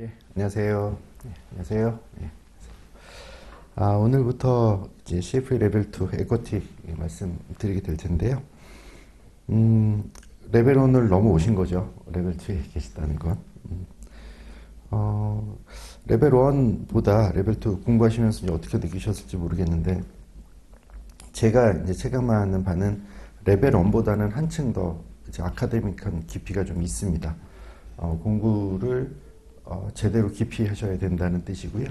예, 안녕하세요. 예, 안녕하세요. 예. 오늘부터 이제 CFA 레벨 2 에쿼티 말씀드리게 될 텐데요. 레벨 1을 넘어오신 거죠. 레벨 2에 계시다는 건. 어, 레벨 1보다 레벨 2 공부하시면서 이제 어떻게 느끼셨을지 모르겠는데, 제가 이제 체감하는 바는 레벨 1보다는 한층 더 이제 아카데믹한 깊이가 좀 있습니다. 공부를 제대로 깊이 하셔야 된다는 뜻이고요.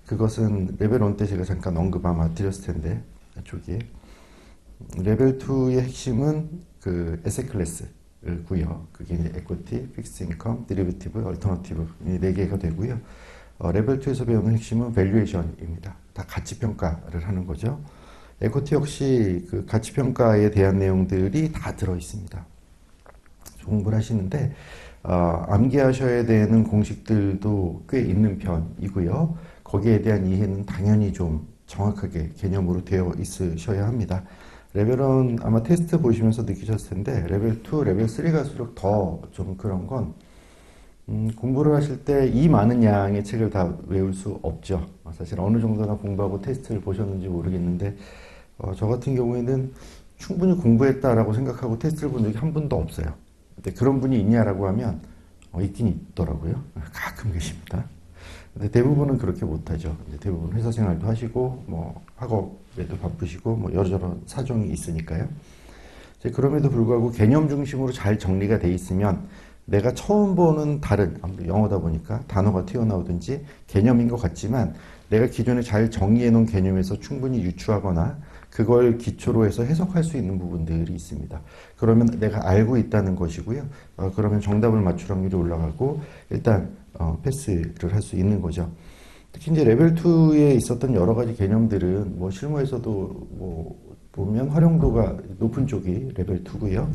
그것은 레벨 1 때 제가 잠깐 언급 아마 드렸을 텐데, 초기에. 레벨 2의 핵심은 그 에셋 클래스고요. 그게 이제 에쿼티, 픽스 인컴, 데리베티브, 얼터너티브 이 네 개가 되고요. 레벨 2에서 배우는 핵심은 밸류에이션입니다. 다 가치 평가를 하는 거죠. 에쿼티 역시 그 가치 평가에 대한 내용들이 다 들어 있습니다. 공부를 하시는데 암기하셔야 되는 공식들도 꽤 있는 편이고요. 거기에 대한 이해는 당연히 좀 정확하게 개념으로 되어 있으셔야 합니다. 레벨 1 아마 테스트 보시면서 느끼셨을 텐데, 레벨 2, 레벨 3 갈수록 더 좀 그런 건 공부를 하실 때 이 많은 양의 책을 다 외울 수 없죠. 사실 어느 정도나 공부하고 테스트를 보셨는지 모르겠는데, 저 같은 경우에는 충분히 공부했다라고 생각하고 테스트를 본 적이 한 번도 없어요. 근데 그런 분이 있냐라고 하면 있긴 있더라고요. 가끔 계십니다. 근데 대부분은 그렇게 못하죠. 대부분 회사 생활도 하시고 뭐 학업에도 바쁘시고 뭐 여러저러 사정이 있으니까요. 그럼에도 불구하고 개념 중심으로 잘 정리가 돼 있으면 내가 처음 보는 다른, 아무래도 영어다 보니까 단어가 튀어나오든지 개념인 것 같지만 내가 기존에 잘 정리해 놓은 개념에서 충분히 유추하거나 그걸 기초로 해서 해석할 수 있는 부분들이 있습니다. 그러면 내가 알고 있다는 것이고요. 그러면 정답을 맞출 확률이 올라가고 일단 패스를 할 수 있는 거죠. 특히 이제 레벨 2에 있었던 여러 가지 개념들은 뭐 실무에서도 뭐 보면 활용도가 높은 쪽이 레벨 2고요.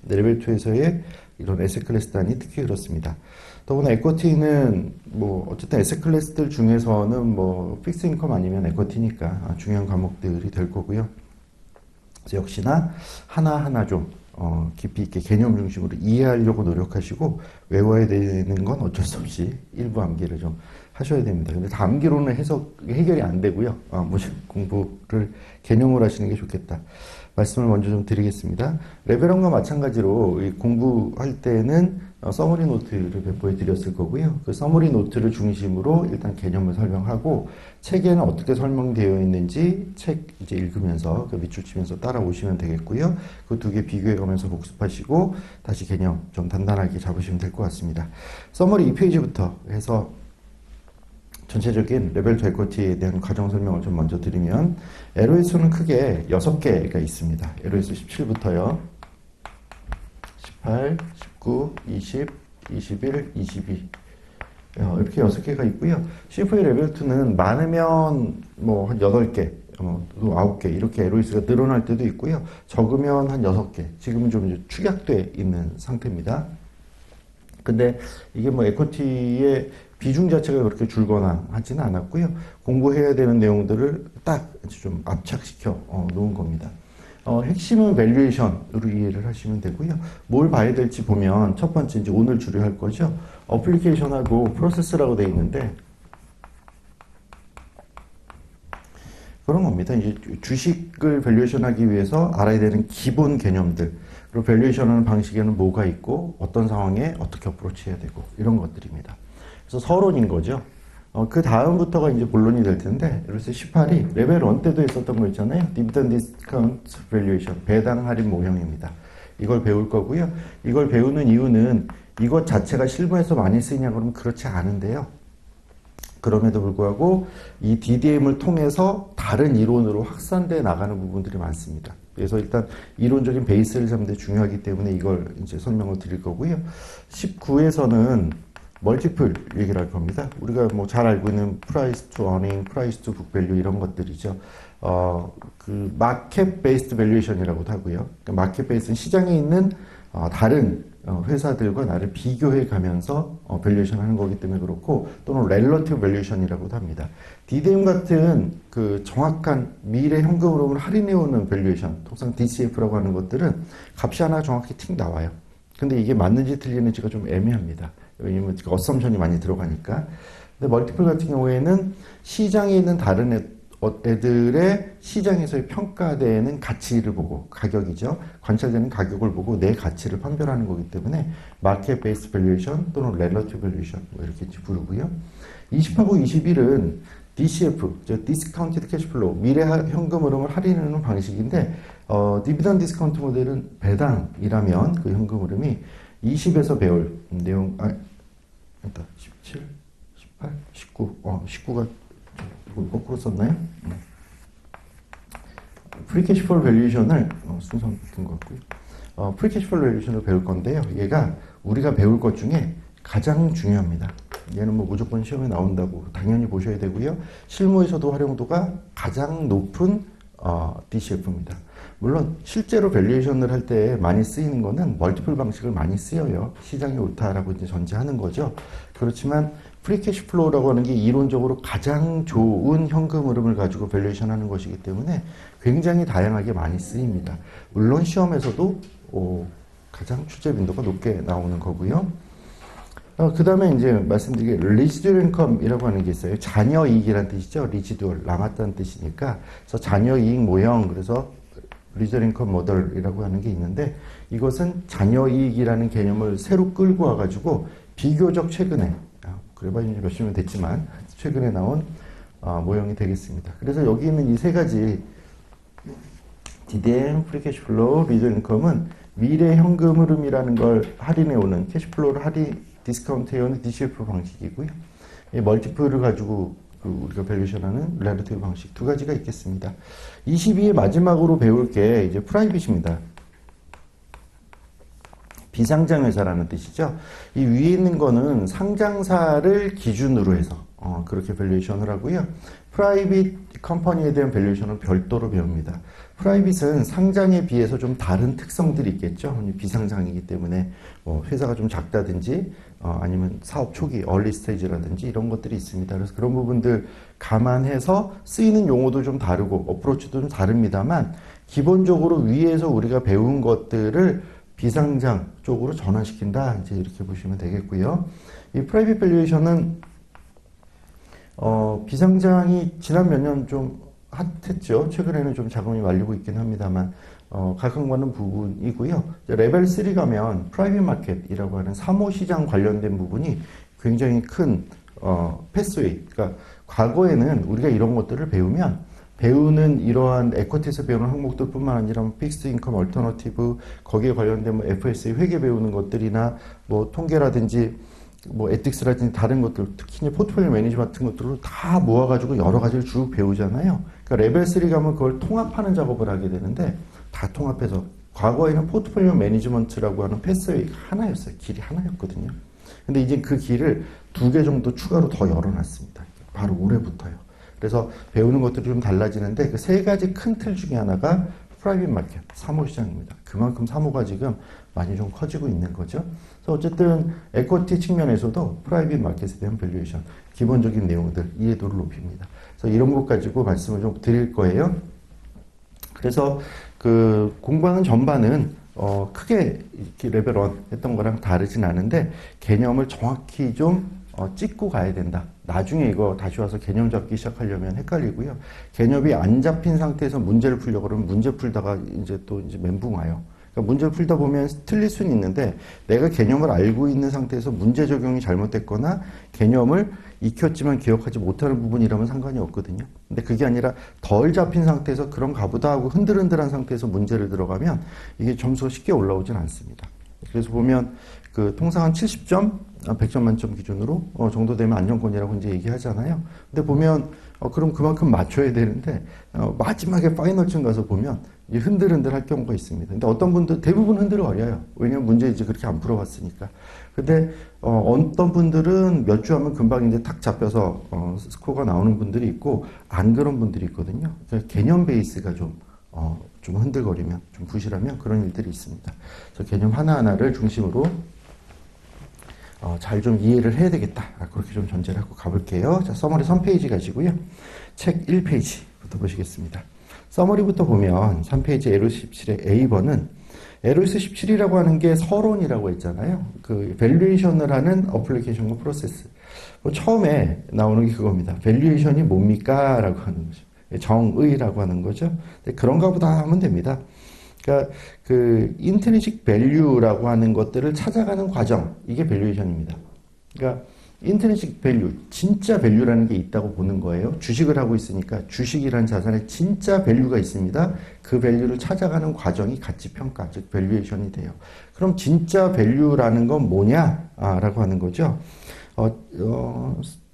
레벨 2에서의 이런 에셋 클래스 단위 특히 그렇습니다. 더구나 에쿼티는 뭐 어쨌든 에셋 클래스들 중에서는 뭐 픽스 인컴 아니면 에쿼티니까 중요한 과목들이 될 거고요. 그래서 역시나 하나하나 좀 깊이 있게 개념 중심으로 이해하려고 노력하시고 외워야 되는 건 어쩔 수 없이 일부 암기를 좀 하셔야 됩니다. 근데 다 암기로는 해결이 안 되고요. 공부를 개념으로 하시는 게 좋겠다. 말씀을 먼저 좀 드리겠습니다. 레벨 1과 마찬가지로 공부할 때는 서머리 노트를 배포해 드렸을 거고요. 그 서머리 노트를 중심으로 일단 개념을 설명하고 책에는 어떻게 설명되어 있는지 책 이제 읽으면서 그 밑줄 치면서 따라오시면 되겠고요. 그 두 개 비교해 가면서 복습하시고 다시 개념 좀 단단하게 잡으시면 될 것 같습니다. 서머리 2페이지부터 해서 전체적인 레벨 2 에쿼티에 대한 과정 설명을 좀 먼저 드리면 LOS는 크게 6개가 있습니다. LOS 17부터요. 18, 19, 20, 21, 22 이렇게 6개가 있고요. CFA 레벨 2는 많으면 뭐 한 8개, 9개 이렇게 LOS가 늘어날 때도 있고요. 적으면 한 6개. 지금은 좀 이제 축약돼 있는 상태입니다. 근데 이게 뭐 에쿼티의 비중 자체가 그렇게 줄거나 하지는 않았고요. 공부해야 되는 내용들을 딱 좀 압착시켜 놓은 겁니다. 핵심은 밸류에이션으로 이해를 하시면 되고요. 뭘 봐야 될지 보면 첫 번째 이제 오늘 주류할 거죠. 어플리케이션하고 프로세스라고 되어 있는데 그런 겁니다. 이제 주식을 밸류에이션하기 위해서 알아야 되는 기본 개념들 그리고 밸류에이션하는 방식에는 뭐가 있고 어떤 상황에 어떻게 어프로치해야 되고 이런 것들입니다. 그래서 서론인 거죠. 그 다음부터가 이제 본론이 될 텐데, 그래서 18이 레벨 1 때도 있었던 거 있잖아요. 디비던드 디스카운트 밸류에이션, 배당 할인 모형입니다. 이걸 배울 거고요. 이걸 배우는 이유는 이것 자체가 실무에서 많이 쓰이냐 그러면 그렇지 않은데요. 그럼에도 불구하고 이 DDM을 통해서 다른 이론으로 확산돼 나가는 부분들이 많습니다. 그래서 일단 이론적인 베이스를 잡는 데 중요하기 때문에 이걸 이제 설명을 드릴 거고요. 19에서는 멀티플 얘기를 할 겁니다. 우리가 뭐 잘 알고 있는 프라이스 투 어닝, 프라이스 투 북 밸류 이런 것들이죠. 그 마켓 베이스드 밸류에이션이라고도 하고요. 그러니까 마켓 베이스는 시장에 있는 다른 회사들과 나를 비교해 가면서 밸류에이션 하는 거기 때문에 그렇고 또는 렐러티브 밸류에이션이라고도 합니다. DDM 같은 그 정확한 미래 현금 흐름을 할인해 오는 밸류에이션, 통상 DCF라고 하는 것들은 값이 하나 정확히 틱 나와요. 근데 이게 맞는지 틀리는지가 좀 애매합니다. 왜냐면 어썸션이 많이 들어가니까. 근데 멀티플 같은 경우에는 시장에 있는 다른 애들의 시장에서의 평가되는 가치를 보고, 가격이죠. 관찰되는 가격을 보고 내 가치를 판별하는 거기 때문에 마켓 베이스 밸류에이션 또는 렐러티브 밸류에이션 뭐 이렇게 부르고요. 20하고 21은 DCF, 디스카운티드 캐시플로우, 미래 현금 흐름을 할인하는 방식인데, 디비던 디스카운트 모델은 배당이라면 그 현금 흐름이 20에서 배울 내용, 17, 18, 19, 19가 거꾸로 썼나요? 프리캐시플로우 밸류에이션을 순서 같은 것 같고요. 프리캐시플로우 밸류에이션을 배울 건데요. 얘가 우리가 배울 것 중에 가장 중요합니다. 얘는 뭐 무조건 시험에 나온다고 당연히 보셔야 되고요. 실무에서도 활용도가 가장 높은 DCF입니다. 물론 실제로 밸류에이션을 할 때 많이 쓰이는 거는 멀티플 방식을 많이 쓰여요. 시장이 옳다라고 이제 전제하는 거죠. 그렇지만 프리캐시플로우라고 하는 게 이론적으로 가장 좋은 현금 흐름을 가지고 밸류에이션 하는 것이기 때문에 굉장히 다양하게 많이 쓰입니다. 물론 시험에서도 가장 출제 빈도가 높게 나오는 거고요. 그 다음에 이제 말씀드린 게 리지듀얼 인컴이라고 하는 게 있어요. 잔여 이익이라는 뜻이죠. 리지듀얼, 남았다는 뜻이니까. 그래서 잔여 이익 모형, 그래서 리지듀얼 인컴 모델이라고 하는 게 있는데, 이것은 잔여 이익이라는 개념을 새로 끌고 와가지고 비교적 최근에, 그래봐 이제 몇십 년 됐지만 최근에 나온 모형이 되겠습니다. 그래서 여기 있는 이 세 가지 DDM, 프리캐시플로우, 리지듀얼 인컴은 미래 현금 흐름이라는 걸 할인해오는 캐시플로우를 디스카운트해오는 DCF 방식이고요. 이 멀티플을 가지고 우리가 밸류에이션하는 렐러티브 방식 두 가지가 있겠습니다. 22의 마지막으로 배울 게 이제 프라이빗입니다. 비상장 회사라는 뜻이죠. 이 위에 있는 거는 상장사를 기준으로 해서 그렇게 밸류에이션을 하고요. 프라이빗 컴퍼니에 대한 밸류에이션은 별도로 배웁니다. 프라이빗은 상장에 비해서 좀 다른 특성들이 있겠죠. 비상장이기 때문에 뭐 회사가 좀 작다든지 아니면 사업 초기, 얼리 스테이지라든지 이런 것들이 있습니다. 그래서 그런 부분들 감안해서 쓰이는 용어도 좀 다르고 어프로치도 좀 다릅니다만 기본적으로 위에서 우리가 배운 것들을 비상장 쪽으로 전환시킨다. 이제 이렇게 보시면 되겠고요. 이 프라이빗 밸류에이션은 비상장이 지난 몇 년 좀 핫했죠. 최근에는 좀 자금이 말리고 있긴 합니다만 각광받는 부분이고요. 레벨 3 가면 프라이빗 마켓이라고 하는 사모시장 관련된 부분이 굉장히 큰 패스웨이. 그러니까 과거에는 우리가 이런 것들을 배우는 이러한 에쿼티에서 배우는 항목들 뿐만 아니라 픽스드 인컴 얼터너티브 거기에 관련된 뭐 FSA 회계 배우는 것들이나 뭐 통계라든지 뭐 에틱스라든지 다른 것들 특히 포트폴리오 매니지먼트 같은 것들을 다 모아가지고 여러 가지를 쭉 배우잖아요. 그러니까 레벨 3 가면 그걸 통합하는 작업을 하게 되는데 다 통합해서 과거에는 포트폴리오 매니지먼트라고 하는 패스웨이가 하나였어요. 길이 하나였거든요. 근데 이제 그 길을 2개 정도 추가로 더 열어놨습니다. 바로 올해부터요. 그래서 배우는 것들이 좀 달라지는데 그 세 가지 큰 틀 중에 하나가 프라이빗 마켓, 사모시장입니다. 그만큼 사모가 지금 많이 좀 커지고 있는 거죠. 그래서 어쨌든 에쿼티 측면에서도 프라이빗 마켓에 대한 밸류에이션, 기본적인 내용들, 이해도를 높입니다. 그래서 이런 것 가지고 말씀을 좀 드릴 거예요. 그래서 그 공부하는 전반은 크게 이렇게 레벨 1 했던 거랑 다르진 않은데 개념을 정확히 좀 찍고 가야 된다. 나중에 이거 다시 와서 개념 잡기 시작하려면 헷갈리고요. 개념이 안 잡힌 상태에서 문제를 풀려고 그러면 문제 풀다가 이제 멘붕 와요. 그러니까 문제를 풀다 보면 틀릴 수는 있는데 내가 개념을 알고 있는 상태에서 문제 적용이 잘못됐거나 개념을 익혔지만 기억하지 못하는 부분이라면 상관이 없거든요. 근데 그게 아니라 덜 잡힌 상태에서 그런 가보다 하고 흔들흔들한 상태에서 문제를 들어가면 이게 점수가 쉽게 올라오진 않습니다. 그래서 보면 그 통상 한 70점, 100점 만점 기준으로 정도 되면 안정권이라고 이제 얘기하잖아요. 근데 보면 그럼 그만큼 맞춰야 되는데 마지막에 파이널쯤 가서 보면 흔들흔들 할 경우가 있습니다. 근데 어떤 분들 대부분 흔들어버려요. 왜냐면 문제 이제 그렇게 안 풀어봤으니까. 근데 어떤 분들은 몇 주 하면 금방 이제 탁 잡혀서 스코어가 나오는 분들이 있고 안 그런 분들이 있거든요. 그러니까 개념 베이스가 좀 흔들거리면, 좀 부실하면 그런 일들이 있습니다. 그래서 개념 하나하나를 중심으로 잘 좀 이해를 해야 되겠다. 그렇게 좀 전제를 하고 가볼게요. 자, 서머리 3페이지 가지고요. 책 1페이지부터 보시겠습니다. 서머리부터 보면 3페이지 L17의 A번은 LOS 17이라고 하는 게 서론이라고 했잖아요. 그 밸류에이션을 하는 어플리케이션과 프로세스. 처음에 나오는 게 그겁니다. 밸류에이션이 뭡니까? 라고 하는 거죠. 정의라고 하는 거죠. 그런가 보다 하면 됩니다. 그러니까 그 인트리식 밸류라고 하는 것들을 찾아가는 과정, 이게 밸류에이션입니다. 그러니까 인트리식 밸류, 진짜 밸류라는 게 있다고 보는 거예요. 주식을 하고 있으니까 주식이라는 자산에 진짜 밸류가 있습니다. 그 밸류를 찾아가는 과정이 가치평가, 즉 밸류에이션이 돼요. 그럼 진짜 밸류라는 건 뭐냐? 라고 하는 거죠.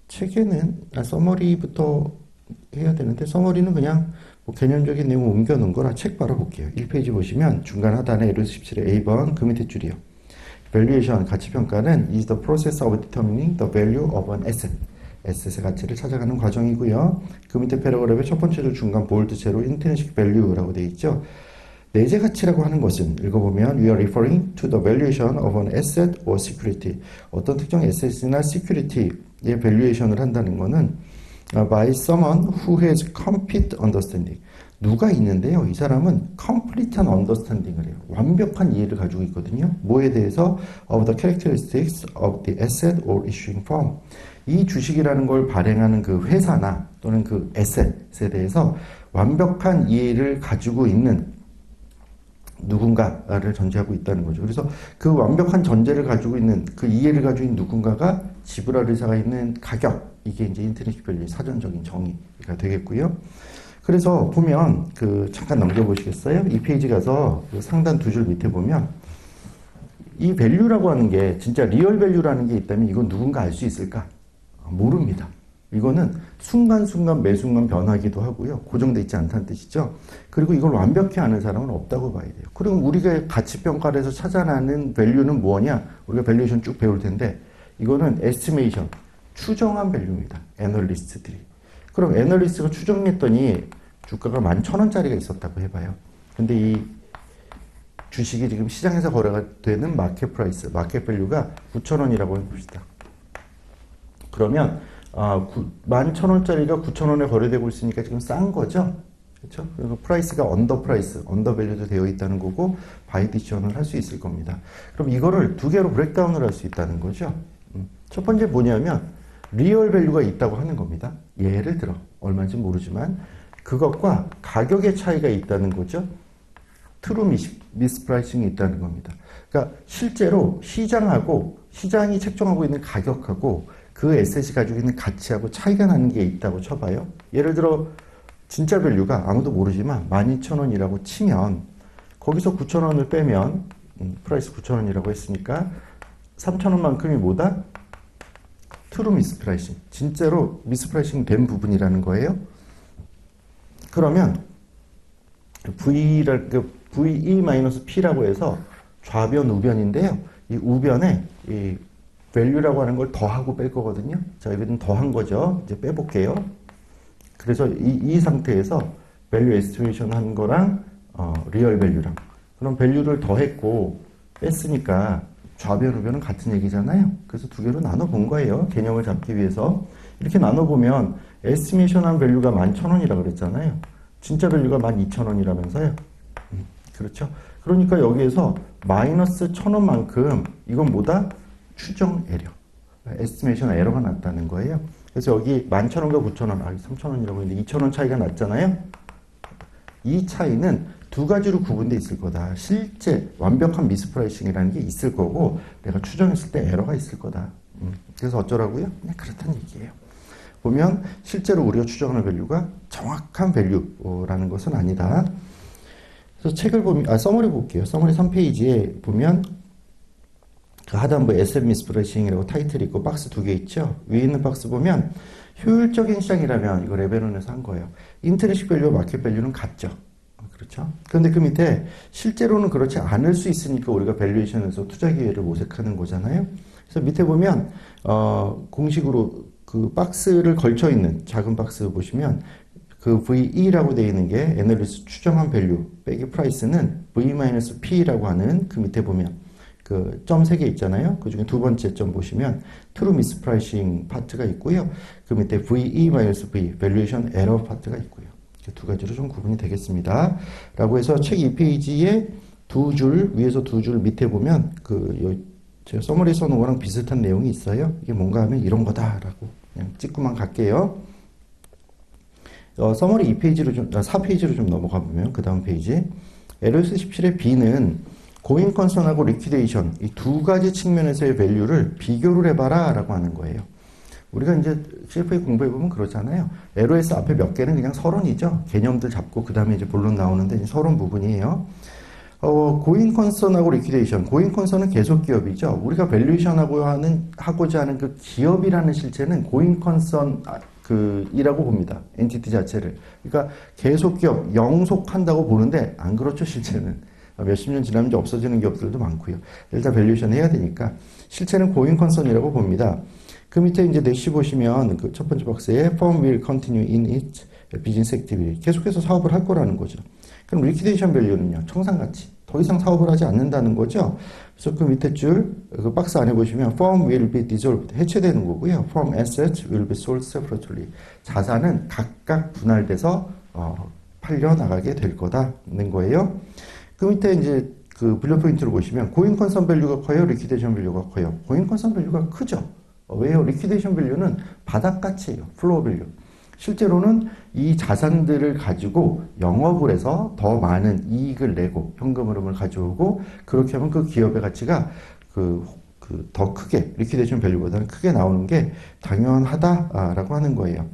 책에는 서머리부터 해야 되는데 서머리는 그냥 뭐 개념적인 내용을 옮겨놓은 거라 책 바로 볼게요. 1페이지 보시면 중간 하단에 LOS 17의 A번 그 밑에 줄이요. Valuation, 가치평가는 is the process of determining the value of an asset. 에셋의 가치를 찾아가는 과정이고요. 그 밑에 패러그래프의 첫 번째 줄 중간 볼드 채로 intrinsic value라고 되어 있죠. 내재 가치라고 하는 것은 읽어보면 we are referring to the valuation of an asset or security. 어떤 특정 에셋이나 security의 valuation을 한다는 것은 by someone who has complete understanding. 누가 있는데요. 이 사람은 complete한 understanding을 해요. 완벽한 이해를 가지고 있거든요. 뭐에 대해서? of the characteristics of the asset or issuing firm. 이 주식이라는 걸 발행하는 그 회사나 또는 그 에셋에 대해서 완벽한 이해를 가지고 있는 누군가를 전제하고 있다는 거죠. 그래서 그 완벽한 전제를 가지고 있는 그 이해를 가지고 있는 누군가가 지불할 의사가 있는 가격, 이게 이제 인트리식 밸류의 사전적인 정의가 되겠고요. 그래서 보면 그 잠깐 넘겨보시겠어요? 이 페이지 가서 그 상단 두 줄 밑에 보면 이 밸류라고 하는 게 진짜 리얼 밸류라는 게 있다면 이건 누군가 알 수 있을까? 모릅니다. 이거는 순간순간 매 순간 변하기도 하고요. 고정되어 있지 않다는 뜻이죠. 그리고 이걸 완벽히 아는 사람은 없다고 봐야 돼요. 그럼 우리가 가치평가를 해서 찾아내는 밸류는 뭐냐? 우리가 밸류에이션 쭉 배울 텐데 이거는 에스티메이션, 추정한 밸류입니다. 애널리스트들이. 그럼 애널리스트가 추정했더니 주가가 11,000원짜리가 있었다고 해봐요. 근데 이 주식이 지금 시장에서 거래가 되는 마켓 프라이스, 마켓 밸류가 9,000원이라고 해봅시다. 그러면 11,000원짜리가 9,000원에 거래되고 있으니까 지금 싼 거죠? 그렇죠? 그리고 프라이스가 언더 프라이스, 언더 밸류도 되어 있다는 거고 바이 디시전을 할 수 있을 겁니다. 그럼 이거를 두 개로 브레이크다운을 할 수 있다는 거죠. 첫 번째 뭐냐면 리얼 밸류가 있다고 하는 겁니다. 예를 들어 얼마인지 모르지만 그것과 가격의 차이가 있다는 거죠. 트루 미스프라이싱이 있다는 겁니다. 그러니까 실제로 시장하고 시장이 책정하고 있는 가격하고 그 에셋이 가지고 있는 가치하고 차이가 나는 게 있다고 쳐봐요. 예를 들어 진짜 밸류가 아무도 모르지만 12,000원이라고 치면 거기서 9,000원을 빼면 프라이스 9,000원이라고 했으니까 3,000원만큼이 뭐다? 트루 미스프라이싱. 진짜로 미스프라이싱 된 부분이라는 거예요. 그러면 VE-P라고 해서 좌변, 우변인데요. 이 우변에 이 value라고 하는 걸 더하고 뺄 거거든요. 자, 여기는 더한 거죠. 이제 빼볼게요. 그래서 이 상태에서 value estimation 한 거랑 real value랑 그럼 value를 더했고 뺐으니까 좌변, 우변은 같은 얘기잖아요. 그래서 두 개로 나눠본 거예요. 개념을 잡기 위해서. 이렇게 나눠보면 estimation 한 value가 11,000원이라고 그랬잖아요. 진짜 value가 12,000원이라면서요. 그렇죠. 그러니까 여기에서 마이너스 1,000원만큼 이건 뭐다? 추정 에러. 에스티메이션 에러가 났다는 거예요. 그래서 여기 11,000원과 9,000원, 3,000원이라고 했는데 2,000원 차이가 났잖아요. 이 차이는 두 가지로 구분되어 있을 거다. 실제 완벽한 미스프라이싱이라는 게 있을 거고 내가 추정했을 때 에러가 있을 거다. 그래서 어쩌라고요? 그냥 그렇다는 얘기예요. 보면 실제로 우리가 추정하는 밸류가 정확한 밸류라는 것은 아니다. 그래서 책을 보면 서머리 볼게요. 서머리 3페이지에 보면 그 하단부에 에셋 미스프라이싱이라고 타이틀이 있고 박스 두 개 있죠. 위에 있는 박스 보면 효율적인 시장이라면 이거 레벨론에서 한 거예요. 인트리식 밸류와 마켓 밸류는 같죠. 그렇죠. 그런데 그 밑에 실제로는 그렇지 않을 수 있으니까 우리가 밸류에이션에서 투자 기회를 모색하는 거잖아요. 그래서 밑에 보면 공식으로 그 박스를 걸쳐 있는 작은 박스 보시면 그 VE라고 되어 있는 게 애널리스트 추정한 밸류 빼기 프라이스는 V-P라고 하는 그 밑에 보면 그 점 3개 있잖아요. 그 중에 두 번째 점 보시면 트루 미스프라이싱 파트가 있고요. 그 밑에 VE-V, 밸류에이션 에러 파트가 있고요. 두 가지로 좀 구분이 되겠습니다. 라고 해서 책 2페이지에 두 줄, 위에서 두 줄 밑에 보면 제가 서머리 써놓은 거랑 비슷한 내용이 있어요. 이게 뭔가 하면 이런 거다라고 그냥 찍고만 갈게요. 서머리 4페이지로 좀 넘어가 보면 그 다음 페이지 LOS 17의 B는 고잉 컨선하고 리퀴데이션 이 두 가지 측면에서의 밸류를 비교를 해봐라 라고 하는 거예요. 우리가 이제 CFA 공부해보면 그렇잖아요. LOS 앞에 몇 개는 그냥 서론이죠. 개념들 잡고 그 다음에 이제 본론 나오는데 서론 부분이에요. 고잉 컨선하고 리퀴데이션. 고잉 컨선은 계속 기업이죠. 우리가 밸류에이션 하고자 하는 그 기업이라는 실체는 고잉 컨선 이라고 봅니다. 엔티티 자체를. 그러니까 계속 기업, 영속한다고 보는데 안 그렇죠, 실체는. 몇십 년 지나면 이제 없어지는 기업들도 많고요. 일단 밸류에이션 해야 되니까. 실체는 고잉 컨선이라고 봅니다. 그 밑에 이제 대시 보시면 그 첫 번째 박스에 firm will continue in its business activity. 계속해서 사업을 할 거라는 거죠. 그럼 리퀴데이션 밸류는요, 청산가치. 더 이상 사업을 하지 않는다는 거죠. 그래서 그 밑에 줄, 그 박스 안에 보시면 firm will be dissolved. 해체되는 거고요. firm assets will be sold separately. 자산은 각각 분할돼서, 팔려나가게 될 거다는 거예요. 그 밑에 이제 그 분류 포인트를 보시면 고잉 컨선 밸류가 커요? 리퀴데이션 밸류가 커요? 고잉 컨선 밸류가 크죠? 왜요? 리퀴데이션 밸류는 바닥가치예요. 플로어 밸류. 실제로는 이 자산들을 가지고 영업을 해서 더 많은 이익을 내고 현금 흐름을 가져오고 그렇게 하면 그 기업의 가치가 더 크게 리퀴데이션 밸류보다는 크게 나오는 게 당연하다라고 하는 거예요.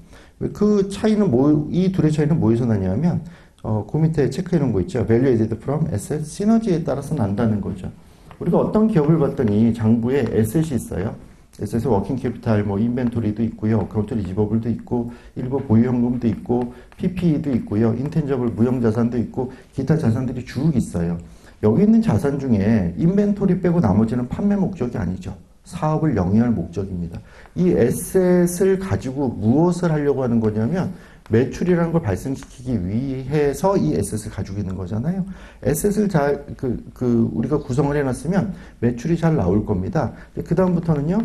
그 차이는 이 둘의 차이는 뭐에서 나냐면 그 밑에 체크해 놓은 거 있죠. Value added from asset 시너지에 따라서 난다는 거죠. 우리가 어떤 기업을 봤더니 장부에 에셋이 있어요. 에셋에 워킹 캐피탈, 인벤토리도 있고요. 그로트 리지버블도 있고, 일부 보유현금도 있고, PPE도 있고요. 인텐저블 무형자산도 있고, 기타 자산들이 쭉 있어요. 여기 있는 자산 중에 인벤토리 빼고 나머지는 판매 목적이 아니죠. 사업을 영위할 목적입니다. 이 에셋을 가지고 무엇을 하려고 하는 거냐면 매출이라는 걸 발생시키기 위해서 이 에셋을 가지고 있는 거잖아요. 에셋을 우리가 구성을 해놨으면 매출이 잘 나올 겁니다. 그 다음부터는요,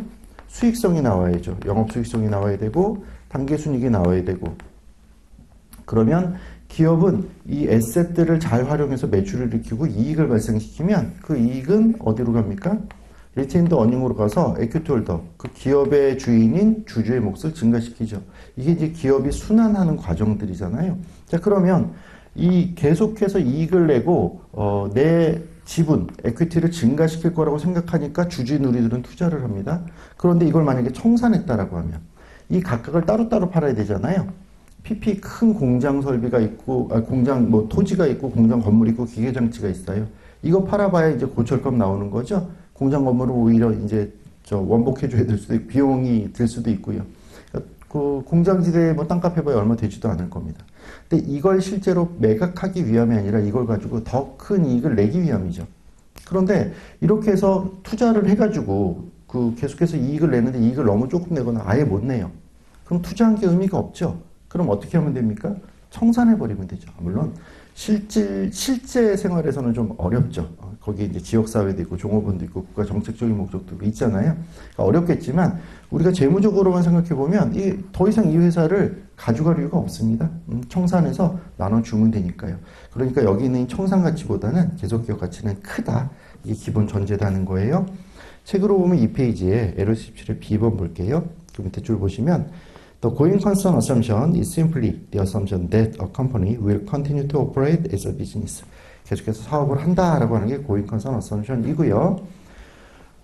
수익성이 나와야죠. 영업 수익성이 나와야 되고, 단계 순이익이 나와야 되고. 그러면 기업은 이 에셋들을 잘 활용해서 매출을 일으키고 이익을 발생시키면 그 이익은 어디로 갑니까? 리테인드 어닝으로 가서 에퀴티 홀더, 그 기업의 주인인 주주의 몫을 증가시키죠. 이게 이제 기업이 순환하는 과정들이잖아요. 자, 그러면 이 계속해서 이익을 내고 내 지분, 에퀴티를 증가시킬 거라고 생각하니까 주주 누리들은 투자를 합니다. 그런데 이걸 만약에 청산했다라고 하면 이 각각을 따로따로 팔아야 되잖아요. PP 큰 공장 설비가 있고, 공장 토지가 있고, 공장 건물이 있고, 기계 장치가 있어요. 이거 팔아봐야 이제 고철값 나오는 거죠. 공장 건물을 오히려 이제 원복해줘야 될 수도 있고, 비용이 들 수도 있고요. 그 공장지대에 땅값 해봐야 얼마 되지도 않을 겁니다. 근데 이걸 실제로 매각하기 위함이 아니라 이걸 가지고 더 큰 이익을 내기 위함이죠. 그런데 이렇게 해서 투자를 해가지고 계속해서 이익을 내는데 이익을 너무 조금 내거나 아예 못 내요. 그럼 투자한 게 의미가 없죠. 그럼 어떻게 하면 됩니까? 청산해버리면 되죠. 물론 실제 생활에서는 좀 어렵죠. 거기 이제 지역사회도 있고 종업원도 있고 국가 정책적인 목적도 있잖아요. 그러니까 어렵겠지만 우리가 재무적으로만 생각해보면 더 이상 이 회사를 가져갈 이유가 없습니다. 청산해서 나눠주면 되니까요. 그러니까 여기 있는 청산 가치보다는 계속기업 가치는 크다. 이게 기본 전제라는 거예요. 책으로 보면 이 페이지에 L17의 B번 볼게요. 그 밑에 줄 보시면 The going concern assumption is simply the assumption that a company will continue to operate as a business. 계속해서 사업을 한다라고 하는 게 going concern assumption이고요.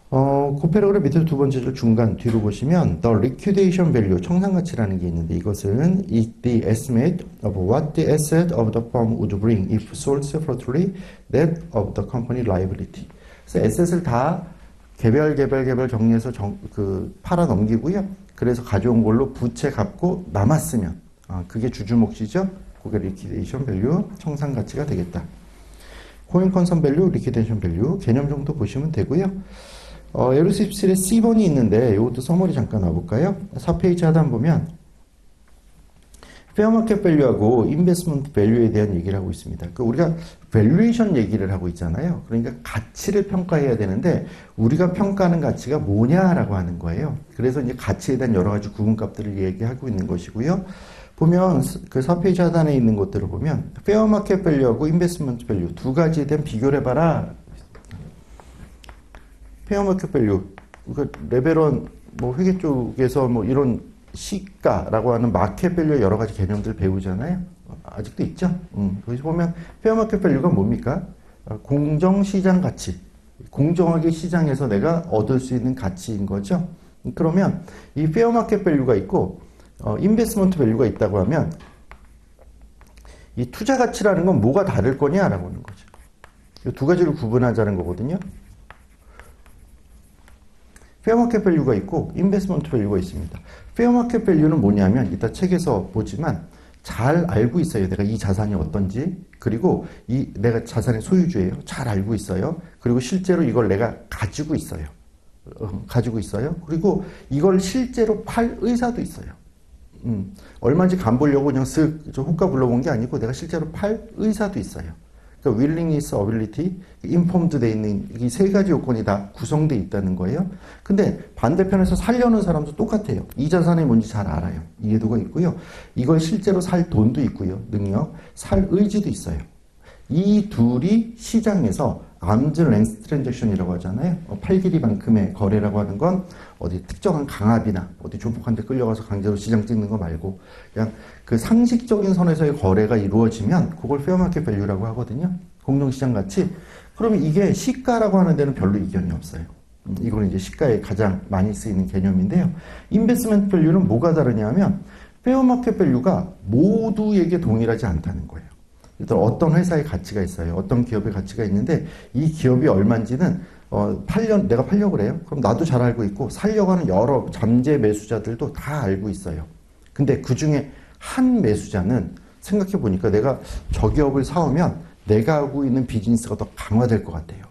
그 패러그래프 밑에 두 번째 줄 중간 뒤로 보시면 the liquidation value 청산가치라는 게 있는데 이것은 is the estimate of what the asset of the firm would bring if sold separately that of the company liability. 그래서 에셋을 다 개별 정리해서 팔아 넘기고요. 그래서 가져온 걸로 부채 갚고 남았으면 그게 주주 몫이죠. 그게 리퀴데이션 밸류 청산 가치가 되겠다. 고잉 컨선 밸류, 리퀴데이션 밸류 개념 정도 보시면 되고요. L17에 C번이 있는데 이것도 서머리 잠깐 와볼까요? 4페이지 하단 보면 페어마켓 밸류하고 인베스트먼트 밸류에 대한 얘기를 하고 있습니다. 우리가 밸류에이션 얘기를 하고 있잖아요. 그러니까 가치를 평가해야 되는데 우리가 평가하는 가치가 뭐냐라고 하는 거예요. 그래서 이제 가치에 대한 여러 가지 구분값들을 얘기하고 있는 것이고요. 보면 그 4페이지 하단에 있는 것들을 보면 페어 마켓 밸류하고 인베스트먼트 밸류 두 가지에 대한 비교를 해봐라. 페어 마켓 밸류 그 레벨 1 뭐 회계 쪽에서 뭐 이런 시가라고 하는 마켓 밸류의 여러 가지 개념들 배우잖아요. 아직도 있죠. 거기서 보면 페어 마켓 밸류가 뭡니까? 공정 시장 가치. 공정하게 시장에서 내가 얻을 수 있는 가치인 거죠. 그러면 이 페어 마켓 밸류가 있고 인베스트먼트 밸류가 있다고 하면 이 투자 가치라는 건 뭐가 다를 거냐라고 하는 거죠. 이 두 가지를 구분하자는 거거든요. 페어 마켓 밸류가 있고 인베스트먼트 밸류가 있습니다. 페어 마켓 밸류는 뭐냐면 이따 책에서 보지만 잘 알고 있어요. 내가 이 자산이 어떤지. 그리고 이 내가 자산의 소유주예요. 잘 알고 있어요. 그리고 실제로 이걸 내가 가지고 있어요. 그리고 이걸 실제로 팔 의사도 있어요. 얼마인지 간 보려고 그냥 쓱 호가 불러본 게 아니고 내가 실제로 팔 의사도 있어요. 그러니까 willingness, ability, informed 돼 있는 이 세 가지 요건이 다 구성돼 있다는 거예요. 근데 반대편에서 살려는 사람도 똑같아요. 이 자산이 뭔지 잘 알아요. 이해도가 있고요. 이걸 실제로 살 돈도 있고요. 능력, 살 의지도 있어요. 이 둘이 시장에서 암즈 랭스 트랜잭션이라고 하잖아요. 팔길이만큼의 거래라고 하는 건 어디 특정한 강압이나 어디 조폭한테 끌려가서 강제로 시장 찍는 거 말고 그냥 그 상식적인 선에서의 거래가 이루어지면 그걸 페어마켓 밸류라고 하거든요. 공정시장 가치. 그러면 이게 시가라고 하는 데는 별로 이견이 없어요. 이거는 이제 시가에 가장 많이 쓰이는 개념인데요. 인베스트먼트 밸류는 뭐가 다르냐면 페어마켓 밸류가 모두에게 동일하지 않다는 거예요. 일단 어떤 회사의 가치가 있어요. 어떤 기업의 가치가 있는데 이 기업이 얼마인지는 내가 팔려고 그래요. 그럼 나도 잘 알고 있고 살려고 하는 여러 잠재 매수자들도 다 알고 있어요. 근데 그 중에 한 매수자는 생각해 보니까 내가 저 기업을 사오면 내가 하고 있는 비즈니스가 더 강화될 것 같아요.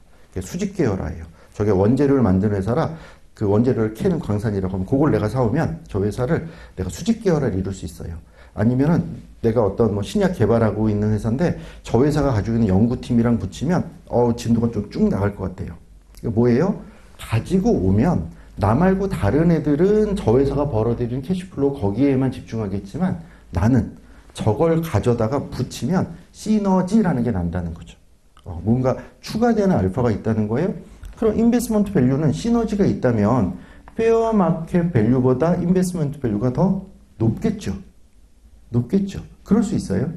수직 계열화예요. 저게 원재료를 만드는 회사라 그 원재료를 캐는 광산이라고 하면 그걸 내가 사오면 저 회사를 내가 수직 계열화를 이룰 수 있어요. 아니면은 내가 어떤 뭐 신약 개발하고 있는 회사인데 저 회사가 가지고 있는 연구팀이랑 붙이면 진도가 좀 쭉 나갈 것 같아요. 이게 뭐예요? 가지고 오면 나 말고 다른 애들은 저 회사가 벌어들이는 캐시플로우 거기에만 집중하겠지만 나는 저걸 가져다가 붙이면 시너지라는 게 난다는 거죠. 뭔가 추가되는 알파가 있다는 거예요. 그럼 인베스트먼트 밸류는 시너지가 있다면 페어 마켓 밸류보다 인베스트먼트 밸류가 더 높겠죠. 그럴 수 있어요.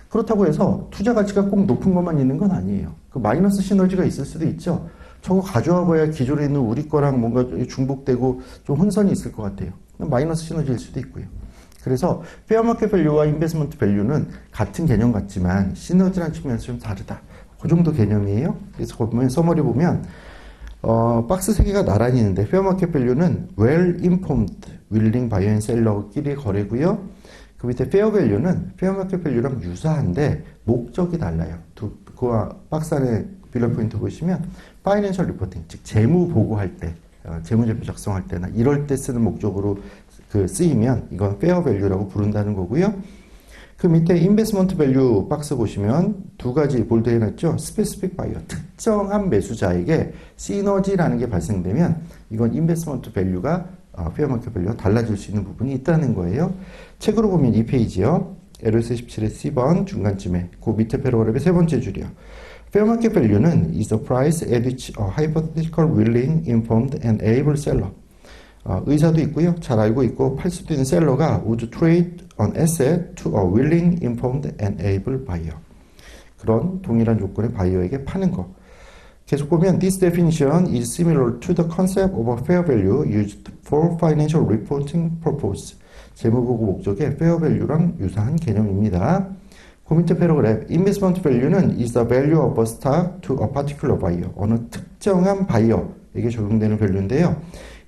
그렇다고 해서 투자 가치가 꼭 높은 것만 있는 건 아니에요. 그 마이너스 시너지가 있을 수도 있죠. 저거 가져와 봐야 기존에 있는 우리 거랑 뭔가 중복되고 좀 혼선이 있을 것 같아요. 마이너스 시너지일 수도 있고요. 그래서 페어마켓 밸류와 인베스트먼트 밸류는 같은 개념 같지만 시너지라는 측면에서 좀 다르다. 그 정도 개념이에요. 그래서 보면 서머리 보면 박스 3개가 나란히 있는데 페어마켓 밸류는 well informed, willing buyer and seller끼리 거래고요. 그 밑에 페어 밸류는 페어마켓 밸류랑 유사한데 목적이 달라요. 그와 박스 안에 빌런 포인트 보시면 파이낸셜 리포팅, 즉 재무 보고할 때, 재무제표 작성할 때나 이럴 때 쓰는 목적으로 쓰이면 이건 페어 밸류라고 부른다는 거고요. 그 밑에 인베스트먼트 밸류 박스 보시면 두 가지 볼드 해놨죠. 스페시픽 바이어, 특정한 매수자에게 시너지라는 게 발생되면 이건 인베스트먼트 밸류가 페어마켓 밸류가 달라질 수 있는 부분이 있다는 거예요. 책으로 보면 이 페이지요. LS17의 C번 중간쯤에 그 밑에 패러그래프의 세 번째 줄이요. 페어마켓 밸류는 is the price at which a hypothetical willing, informed and able seller 의사도 있고요. 잘 알고 있고 팔 수도 있는 셀러가 would trade an asset to a willing, informed and able buyer. 그런 동일한 조건의 바이어에게 파는 거. 계속 보면 this definition is similar to the concept of a fair value used for financial reporting purpose. 재무보고 목적의 fair value랑 유사한 개념입니다. 그 밑에 패러그래프 investment value는 is the value of a stock to a particular buyer. 어느 특정한 바이어에게 적용되는 밸류인데요.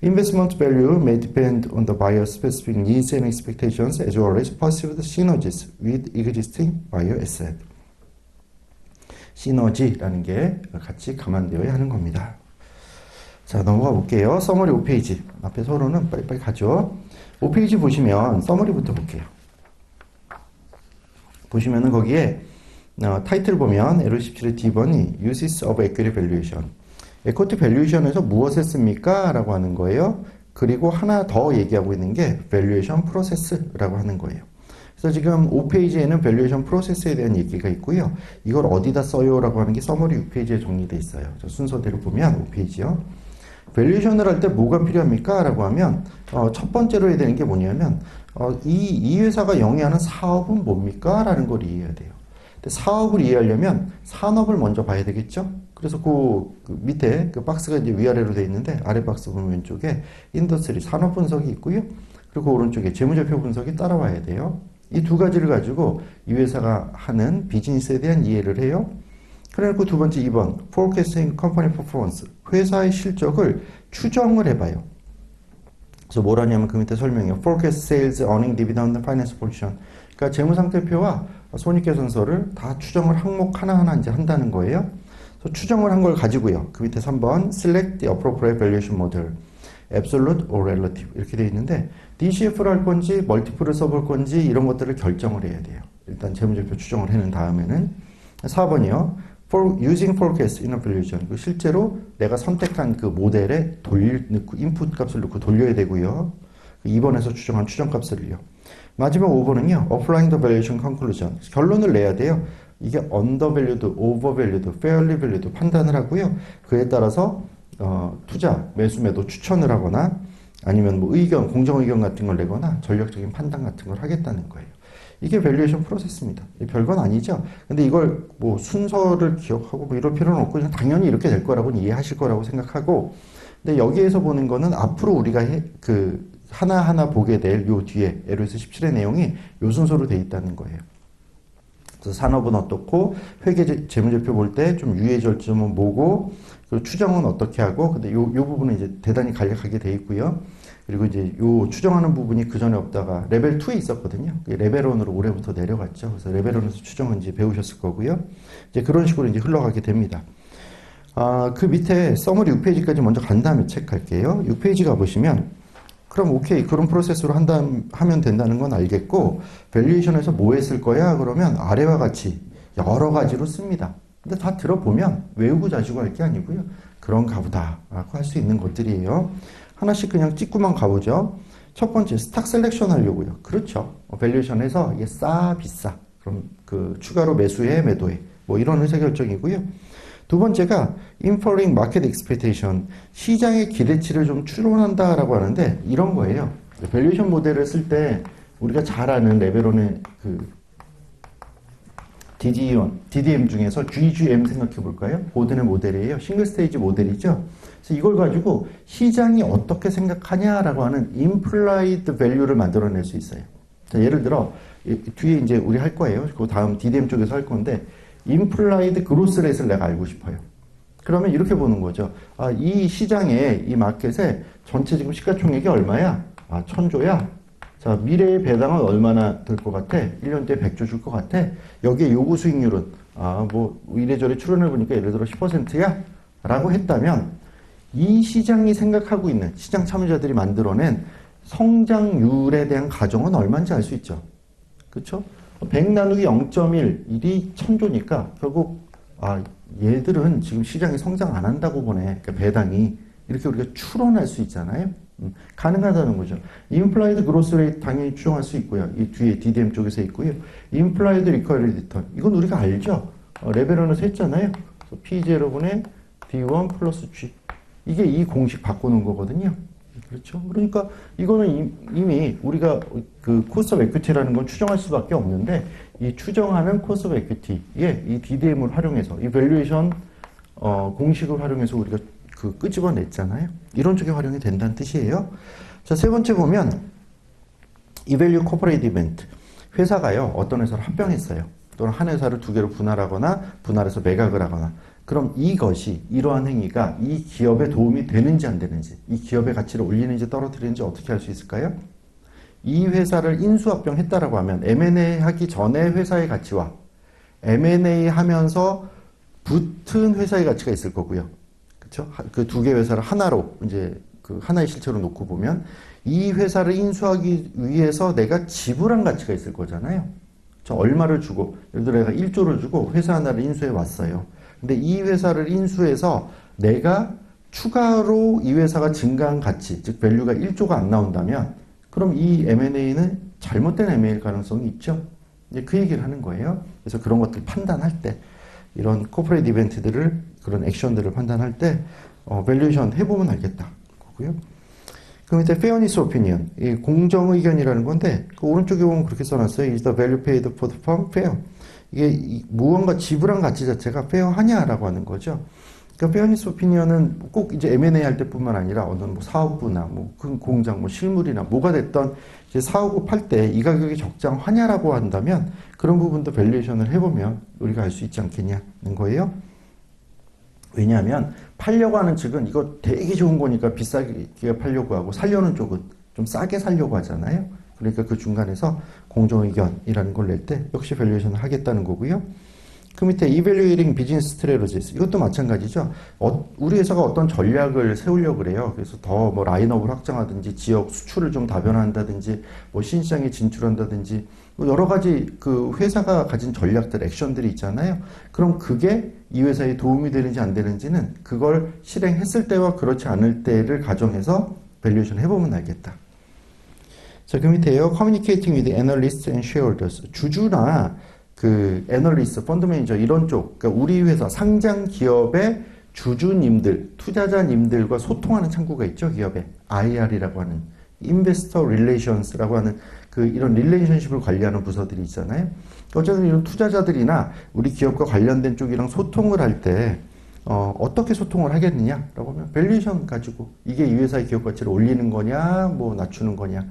Investment value may depend on the buyer's specific needs and expectations as well as perceived synergies with existing buyer asset. 시너지라는 게 같이 감안되어야 하는 겁니다. 자, 넘어가 볼게요. 서머리 5페이지. 앞에 서로는 빨리빨리 가죠. 5페이지 보시면 서머리부터 볼게요. 보시면은 거기에 타이틀 보면 L17의 D번이 Uses of Equity Valuation. 에코티 밸류에이션에서 무엇을 씁니까? 라고 하는 거예요. 그리고 하나 더 얘기하고 있는 게 밸류에이션 프로세스라고 하는 거예요. 그래서 지금 5페이지에는 밸류에이션 프로세스에 대한 얘기가 있고요. 이걸 어디다 써요? 라고 하는 게 서머리 6페이지에 정리되어 있어요. 순서대로 보면 5페이지요. 밸류에이션을 할 때 뭐가 필요합니까? 라고 하면 첫 번째로 해야 되는 게 뭐냐면 이 회사가 영위하는 사업은 뭡니까? 라는 걸 이해해야 돼요. 근데 사업을 이해하려면 산업을 먼저 봐야 되겠죠? 그래서 그 밑에 그 박스가 이제 위아래로 되어 있는데 아래 박스 보면 왼쪽에 인더스트리 산업 분석이 있고요. 그리고 오른쪽에 재무제표 분석이 따라와야 돼요. 이 두 가지를 가지고 이 회사가 하는 비즈니스에 대한 이해를 해요. 그래놓고 두 번째 2번 Forecasting Company Performance 회사의 실적을 추정을 해봐요. 그래서 뭐라냐면 그 밑에 설명해요. Forecast Sales, Earning, Dividend, Finance Position. 그러니까 재무상태표와 손익계산서를 다 추정을 항목 하나하나 이제 한다는 거예요. 그래서 추정을 한 걸 가지고요. 그 밑에 3번 Select the appropriate valuation model. Absolute or Relative 이렇게 되어 있는데 DCF를 할 건지 멀티플을 써볼 건지 이런 것들을 결정을 해야 돼요. 일단 재무제표 추정을 해낸 다음에는 4번이요. Using forecast in a valuation. 실제로 내가 선택한 그 모델에 넣고 인풋 값을 넣고 돌려야 되고요. 2번에서 추정한 추정값을요. 마지막 5번은요. Applying the valuation conclusion. 결론을 내야 돼요. 이게 undervalued, overvalued, fairly valued 판단을 하고요. 그에 따라서 투자, 매수, 매도 추천을 하거나 아니면 뭐 의견, 공정 의견 같은 걸 내거나 전략적인 판단 같은 걸 하겠다는 거예요. 이게 밸류에이션 프로세스입니다. 별건 아니죠. 근데 이걸 뭐 순서를 기억하고 뭐 이럴 필요는 없고 그냥 당연히 이렇게 될 거라고는 이해하실 거라고 생각하고 근데 여기에서 보는 거는 앞으로 우리가 하나하나 보게 될 요 뒤에 LOS 17의 내용이 요 순서로 돼 있다는 거예요. 그래서 산업은 어떻고 회계 재무제표 볼 때 좀 유의 절점은 뭐고 그리고 추정은 어떻게 하고 근데 요 부분은 이제 대단히 간략하게 돼 있고요. 그리고 이제 요 추정하는 부분이 그 전에 없다가 레벨 2에 있었거든요. 레벨 1으로 올해부터 내려갔죠. 그래서 레벨 1에서 추정은 이제 배우셨을 거고요. 이제 그런 식으로 이제 흘러가게 됩니다. 그 밑에 서머리 6페이지까지 먼저 간 다음에 체크할게요. 6페이지 가보시면 그럼 오케이 그런 프로세스로 하면 된다는 건 알겠고 밸류에이션에서 뭐 했을 거야? 그러면 아래와 같이 여러 가지로 씁니다. 근데 다 들어보면 외우고 자시고 할 게 아니고요. 그런가 보다 라고 할 수 있는 것들이에요. 하나씩 그냥 찍고만 가보죠. 첫 번째 스탁 셀렉션 하려고요. 그렇죠. 밸류에이션에서 이게 싸 비싸 그럼 그 추가로 매수해 매도해 뭐 이런 의사결정이고요. 두 번째가 inferring market expectation 시장의 기대치를 좀 추론한다라고 하는데 이런 거예요. 밸류에이션 모델을 쓸 때 우리가 잘 아는 레벨 1의 그 DDM 중에서 GGM 생각해 볼까요? 고든의 모델이에요. 싱글 스테이지 모델이죠. 그래서 이걸 가지고 시장이 어떻게 생각하냐라고 하는 implied value를 만들어낼 수 있어요. 자, 예를 들어 뒤에 이제 우리 할 거예요. 그 다음 DDM 쪽에서 할 건데 implied growth rate를 내가 알고 싶어요. 그러면 이렇게 보는 거죠. 이 시장에 이 마켓에 전체 지금 시가총액이 얼마야? 1000조야. 자, 미래의 배당은 얼마나 될 것 같아? 1년 뒤에 100조 줄 것 같아? 여기에 요구 수익률은, 뭐, 이래저래 추론해 보니까 예를 들어 10%야? 라고 했다면, 이 시장이 생각하고 있는, 시장 참여자들이 만들어낸 성장률에 대한 가정은 얼마인지 알 수 있죠. 그쵸? 100 나누기 0.1, 일이 1000조니까, 결국, 얘들은 지금 시장이 성장 안 한다고 보네. 그러니까 배당이. 이렇게 우리가 추론할 수 있잖아요. 가능하다는 거죠. implied growth rate 당연히 추정할 수 있고요. 이 뒤에 DDM 쪽에서 있고요. implied recovery return 이건 우리가 알죠. 레벨 1에서 했잖아요. P0분의 D1 플러스 G 이게 이 공식 바꾸는 거거든요. 그렇죠. 그러니까 이거는 이미 우리가 그 cost of equity라는 건 추정할 수밖에 없는데 이 추정하는 cost of equity에 이 DDM을 활용해서 이 valuation 공식을 활용해서 우리가 끄집어냈잖아요. 이런 쪽에 활용이 된다는 뜻이에요. 자, 세 번째 보면 Evalue Corporate Event. 회사가요. 어떤 회사를 합병했어요. 또는 한 회사를 두 개로 분할하거나 분할해서 매각을 하거나 그럼 이것이 이러한 행위가 이 기업에 도움이 되는지 안 되는지 이 기업의 가치를 올리는지 떨어뜨리는지 어떻게 할 수 있을까요? 이 회사를 인수합병했다라고 하면 M&A 하기 전에 회사의 가치와 M&A 하면서 붙은 회사의 가치가 있을 거고요. 그렇죠? 그 두 개 회사를 하나로 이제 그 하나의 실체로 놓고 보면 이 회사를 인수하기 위해서 내가 지불한 가치가 있을 거잖아요. 저 얼마를 주고 예를 들어 내가 1조를 주고 회사 하나를 인수해 왔어요. 근데 이 회사를 인수해서 내가 추가로 이 회사가 증가한 가치, 즉 밸류가 1조가 안 나온다면 그럼 이 M&A는 잘못된 M&A 가능성이 있죠. 이제 그 얘기를 하는 거예요. 그래서 그런 것들 판단할 때 이런 코퍼레이트 이벤트들을 그런 액션들을 판단할 때 밸류에이션 해보면 알겠다 거고요. 그 밑에 fairness opinion, 이 공정 의견이라는 건데 그 오른쪽에 보면 그렇게 써놨어요. Is the value paid for the firm fair? 이게 무언가 지불한 가치 자체가 페어하냐라고 하는 거죠. 그러니까 페어니스 오피니언은 꼭 이제 M&A 할 때뿐만 아니라 어느 뭐 사업부나 뭐 공장, 뭐 실물이나 뭐가 됐던 이제 사오고 팔 때 이 가격이 적정하냐라고 한다면 그런 부분도 밸류에이션을 해보면 우리가 알 수 있지 않겠냐는 거예요. 왜냐하면 팔려고 하는 측은 이거 되게 좋은 거니까 비싸게 팔려고 하고 살려는 쪽은 좀 싸게 살려고 하잖아요. 그러니까 그 중간에서 공정의견이라는 걸 낼 때 역시 밸류에이션을 하겠다는 거고요. 그 밑에 Evaluating Business Strategies 이것도 마찬가지죠. 우리 회사가 어떤 전략을 세우려고 그래요. 그래서 더 뭐 라인업을 확장하든지 지역 수출을 좀 다변화한다든지 뭐 신시장에 진출한다든지 뭐 여러 가지 그 회사가 가진 전략들, 액션들이 있잖아요. 그럼 그게 이 회사에 도움이 되는지 안 되는지는 그걸 실행했을 때와 그렇지 않을 때를 가정해서 밸류에이션 해보면 알겠다. 자, 그 밑에요. Communicating with analysts and shareholders. 주주나 그 애널리스트, 펀드 매니저 이런 쪽, 그러니까 우리 회사 상장 기업의 주주님들, 투자자님들과 소통하는 창구가 있죠, 기업에. IR이라고 하는 Investor Relations라고 하는 그 이런 릴레이션십을 관리하는 부서들이 있잖아요. 어쨌든 이런 투자자들이나 우리 기업과 관련된 쪽이랑 소통을 할 때 어떻게 소통을 하겠느냐라고 하면 밸류에이션 가지고 이게 이 회사의 기업 가치를 올리는 거냐, 뭐 낮추는 거냐.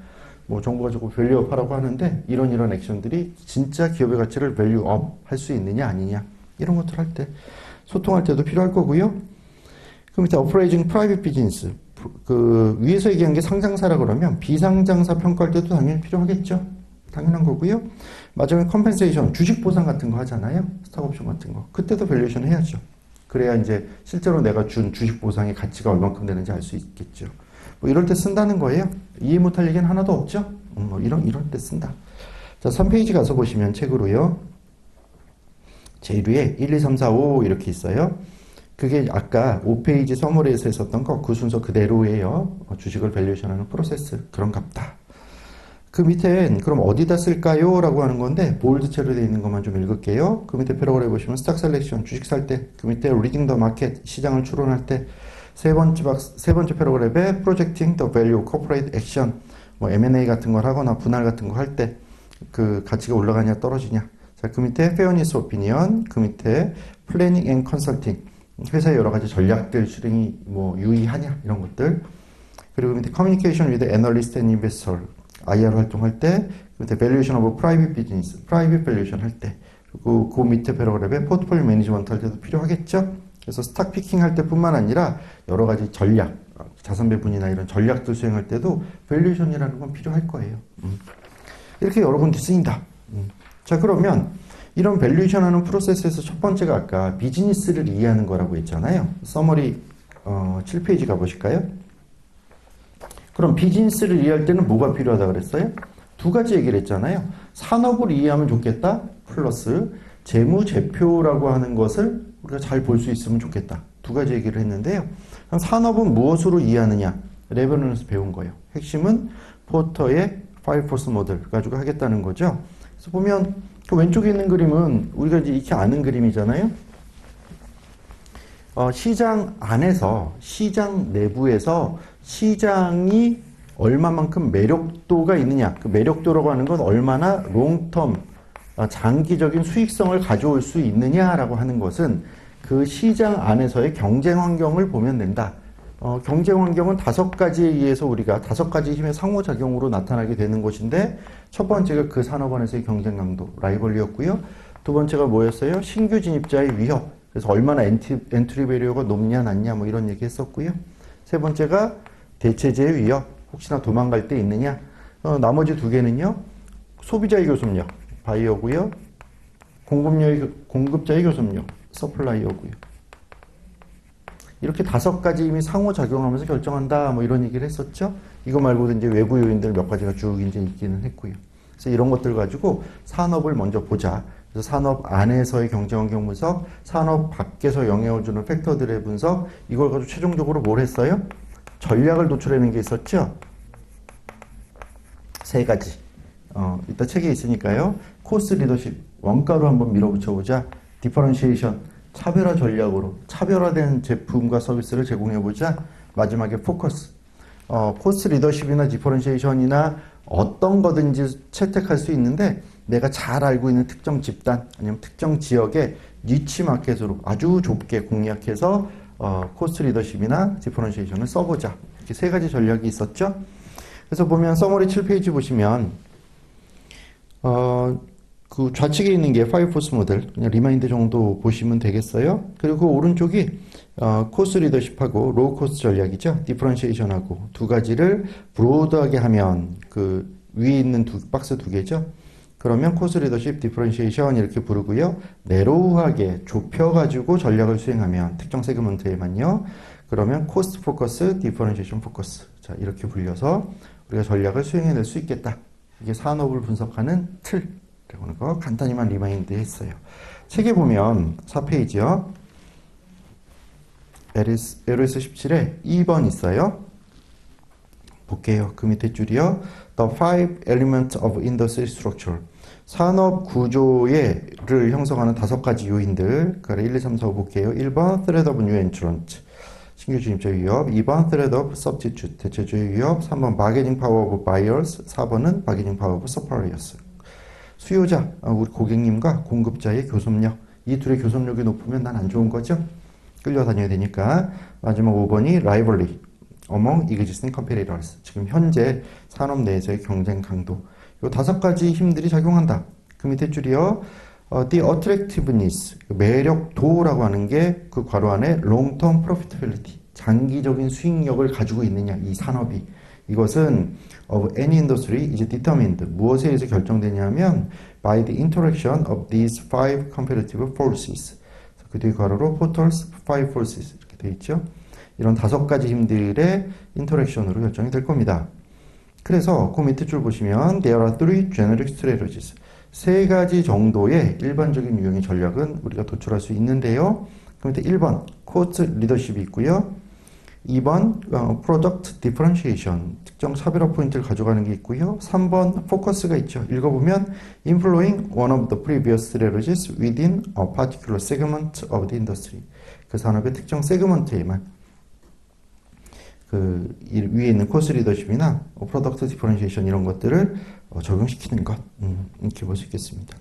뭐 정부가 자꾸 밸류업하라고 하는데 이런 액션들이 진짜 기업의 가치를 밸류업 할 수 있느냐 아니냐 이런 것들 할 때 소통할 때도 필요할 거고요. 그 밑에 Operating Private Business 그 위에서 얘기한 게 상장사라 그러면 비상장사 평가할 때도 당연히 필요하겠죠. 당연한 거고요. 마지막에 컴펜세이션 주식 보상 같은 거 하잖아요. 스톡옵션 같은 거 그때도 밸류에이션 해야죠. 그래야 이제 실제로 내가 준 주식 보상의 가치가 얼만큼 되는지 알 수 있겠죠. 뭐 이럴 때 쓴다는 거예요. 이해 못할 얘기는 하나도 없죠. 뭐 이럴 때 쓴다. 자, 3페이지 가서 보시면 책으로요. 제일 위에 1, 2, 3, 4, 5 이렇게 있어요. 그게 아까 5페이지 서머리에서 했었던 거 그 순서 그대로예요. 주식을 밸류에이션하는 프로세스 그런갑다. 그 밑엔 그럼 어디다 쓸까요? 라고 하는 건데 볼드체로 되어 있는 것만 좀 읽을게요. 그 밑에 패러그래프 보시면 스탁 셀렉션 주식 살 때, 그 밑에 리딩 더 마켓 시장을 추론할 때, 세 번째 패러그래프에 Projecting the Value of Corporate Action 뭐 M&A 같은 걸 하거나 분할 같은 거 할 때 그 가치가 올라가냐 떨어지냐. 자, 그 밑에 Fairness Opinion, 그 밑에 Planning and Consulting 회사의 여러 가지 전략들 실행이 뭐 유의하냐 이런 것들. 그리고 그 밑에 Communication with Analyst and Investor IR 활동할 때, 그 밑에 Valuation of Private Business Private Valuation 할 때, 그리고 그 밑에 패러그래프에 Portfolio Management 할 때도 필요하겠죠. 그래서 스탁 피킹 할 때뿐만 아니라 여러 가지 전략, 자산 배분이나 이런 전략들 수행할 때도 밸류에이션이라는 건 필요할 거예요. 이렇게 여러 군데 쓰인다. 자, 그러면 이런 밸류에이션 하는 프로세스에서 첫 번째가 아까 비즈니스를 이해하는 거라고 했잖아요. 서머리 7페이지 가보실까요? 그럼 비즈니스를 이해할 때는 뭐가 필요하다 그랬어요? 두 가지 얘기를 했잖아요. 산업을 이해하면 좋겠다. 플러스 재무제표라고 하는 것을 우리가 잘 볼 수 있으면 좋겠다. 두 가지 얘기를 했는데요. 산업은 무엇으로 이해하느냐? 레벨론에서 배운 거예요. 핵심은 포터의 파일포스 모델 가지고 하겠다는 거죠. 그래서 보면 그 왼쪽에 있는 그림은 우리가 이제 익히 아는 그림이잖아요. 시장 안에서 시장 내부에서 시장이 얼마만큼 매력도가 있느냐. 그 매력도라고 하는 건 얼마나 롱텀 장기적인 수익성을 가져올 수 있느냐라고 하는 것은 그 시장 안에서의 경쟁 환경을 보면 된다. 경쟁 환경은 5가지에 의해서 우리가 5가지 힘의 상호작용으로 나타나게 되는 것인데 첫 번째가 그 산업 안에서의 경쟁 강도, 라이벌리였고요. 두 번째가 뭐였어요? 신규 진입자의 위협. 그래서 얼마나 엔트리 배리어가 높냐 낮냐 뭐 이런 얘기 했었고요. 세 번째가 대체제의 위협. 혹시나 도망갈 때 있느냐. 나머지 두 개는요. 소비자의 교섭력. 바이어고요. 공급자의 교섭력, 서플라이어고요. 이렇게 5가지 이미 상호작용하면서 결정한다. 뭐 이런 얘기를 했었죠. 이거 말고도 이제 외부 요인들 몇 가지가 쭉 이제 있기는 했고요. 그래서 이런 것들 가지고 산업을 먼저 보자. 그래서 산업 안에서의 경쟁 환경 분석, 산업 밖에서 영향을 주는 팩터들의 분석, 이걸 가지고 최종적으로 뭘 했어요? 전략을 도출하는 게 있었죠. 3가지. 이따 책에 있으니까요. 코스트 리더십, 원가로 한번 밀어붙여보자. 디퍼런시에이션, 차별화 전략으로 차별화된 제품과 서비스를 제공해보자. 마지막에 포커스. 코스트 리더십이나 디퍼런시에이션이나 어떤 거든지 채택할 수 있는데 내가 잘 알고 있는 특정 집단 아니면 특정 지역의 니치 마켓으로 아주 좁게 공략해서 코스트 리더십이나 디퍼런시에이션을 써보자. 이렇게 세 가지 전략이 있었죠. 그래서 보면 서머리 7페이지 보시면 그 좌측에 있는 게 5포스 모델, 그냥 리마인드 정도 보시면 되겠어요. 그리고 오른쪽이 코스트 리더십하고 로우 코스트 전략이죠. 디퍼런시에이션하고 두 가지를 브로드하게 하면 그 위에 있는 박스 두 개죠. 그러면 코스트 리더십, 디퍼런시에이션 이렇게 부르고요. 내로우하게 좁혀가지고 전략을 수행하면 특정 세그먼트에만요. 그러면 코스트 포커스, 디퍼런시에이션 포커스. 자, 이렇게 불려서 우리가 전략을 수행해낼 수 있겠다. 이게 산업을 분석하는 틀이라고 하는 거 간단히만 리마인드 했어요. 책에 보면 4페이지요. LS 17에 2번 있어요. 볼게요. 그 밑에 줄이요. The five elements of industry structure. 산업 구조를 형성하는 5가지 요인들. 그래 1, 2, 3, 4 볼게요. 1번 threat of new entrant. 신규 진입자 위협. 2번 threat of substitute. 대체주의 위협. 3번 bargaining power of buyers. 4번은 bargaining power of suppliers. 수요자, 우리 고객님과 공급자의 교섭력. 이 둘의 교섭력이 높으면 난 안 좋은 거죠? 끌려다녀야 되니까. 마지막 5번이 rivalry among existing competitors. 지금 현재 산업 내에서의 경쟁 강도. 이 5가지 힘들이 작용한다. 그 밑에 줄이요. The attractiveness, 매력도라고 하는 게 그 괄호 안에 long-term profitability, 장기적인 수익력을 가지고 있느냐, 이 산업이. 이것은 of any industry is determined. 무엇에 의해서 결정되냐면 by the interaction of these five competitive forces. 그 뒤에 괄호로 portals, five forces 이렇게 되어 있죠. 이런 5가지 힘들의 인터랙션으로 결정이 될 겁니다. 그래서 그 밑에 줄 보시면 there are three generic strategies. 3가지 정도의 일반적인 유형의 전략은 우리가 도출할 수 있는데요. 그 밑에 1번 코스트 리더십이 있고요. 2번 product differentiation, 특정 차별화 포인트를 가져가는 게 있고요. 3번 포커스가 있죠. 읽어보면 employing one of the previous strategies within a particular segment of the industry. 그 산업의 특정 세그먼트에만 그 위에 있는 코스 리더십이나 프로덕트 디퍼런시에이션 이런 것들을 적용시키는 것, 이렇게 볼 수 있겠습니다.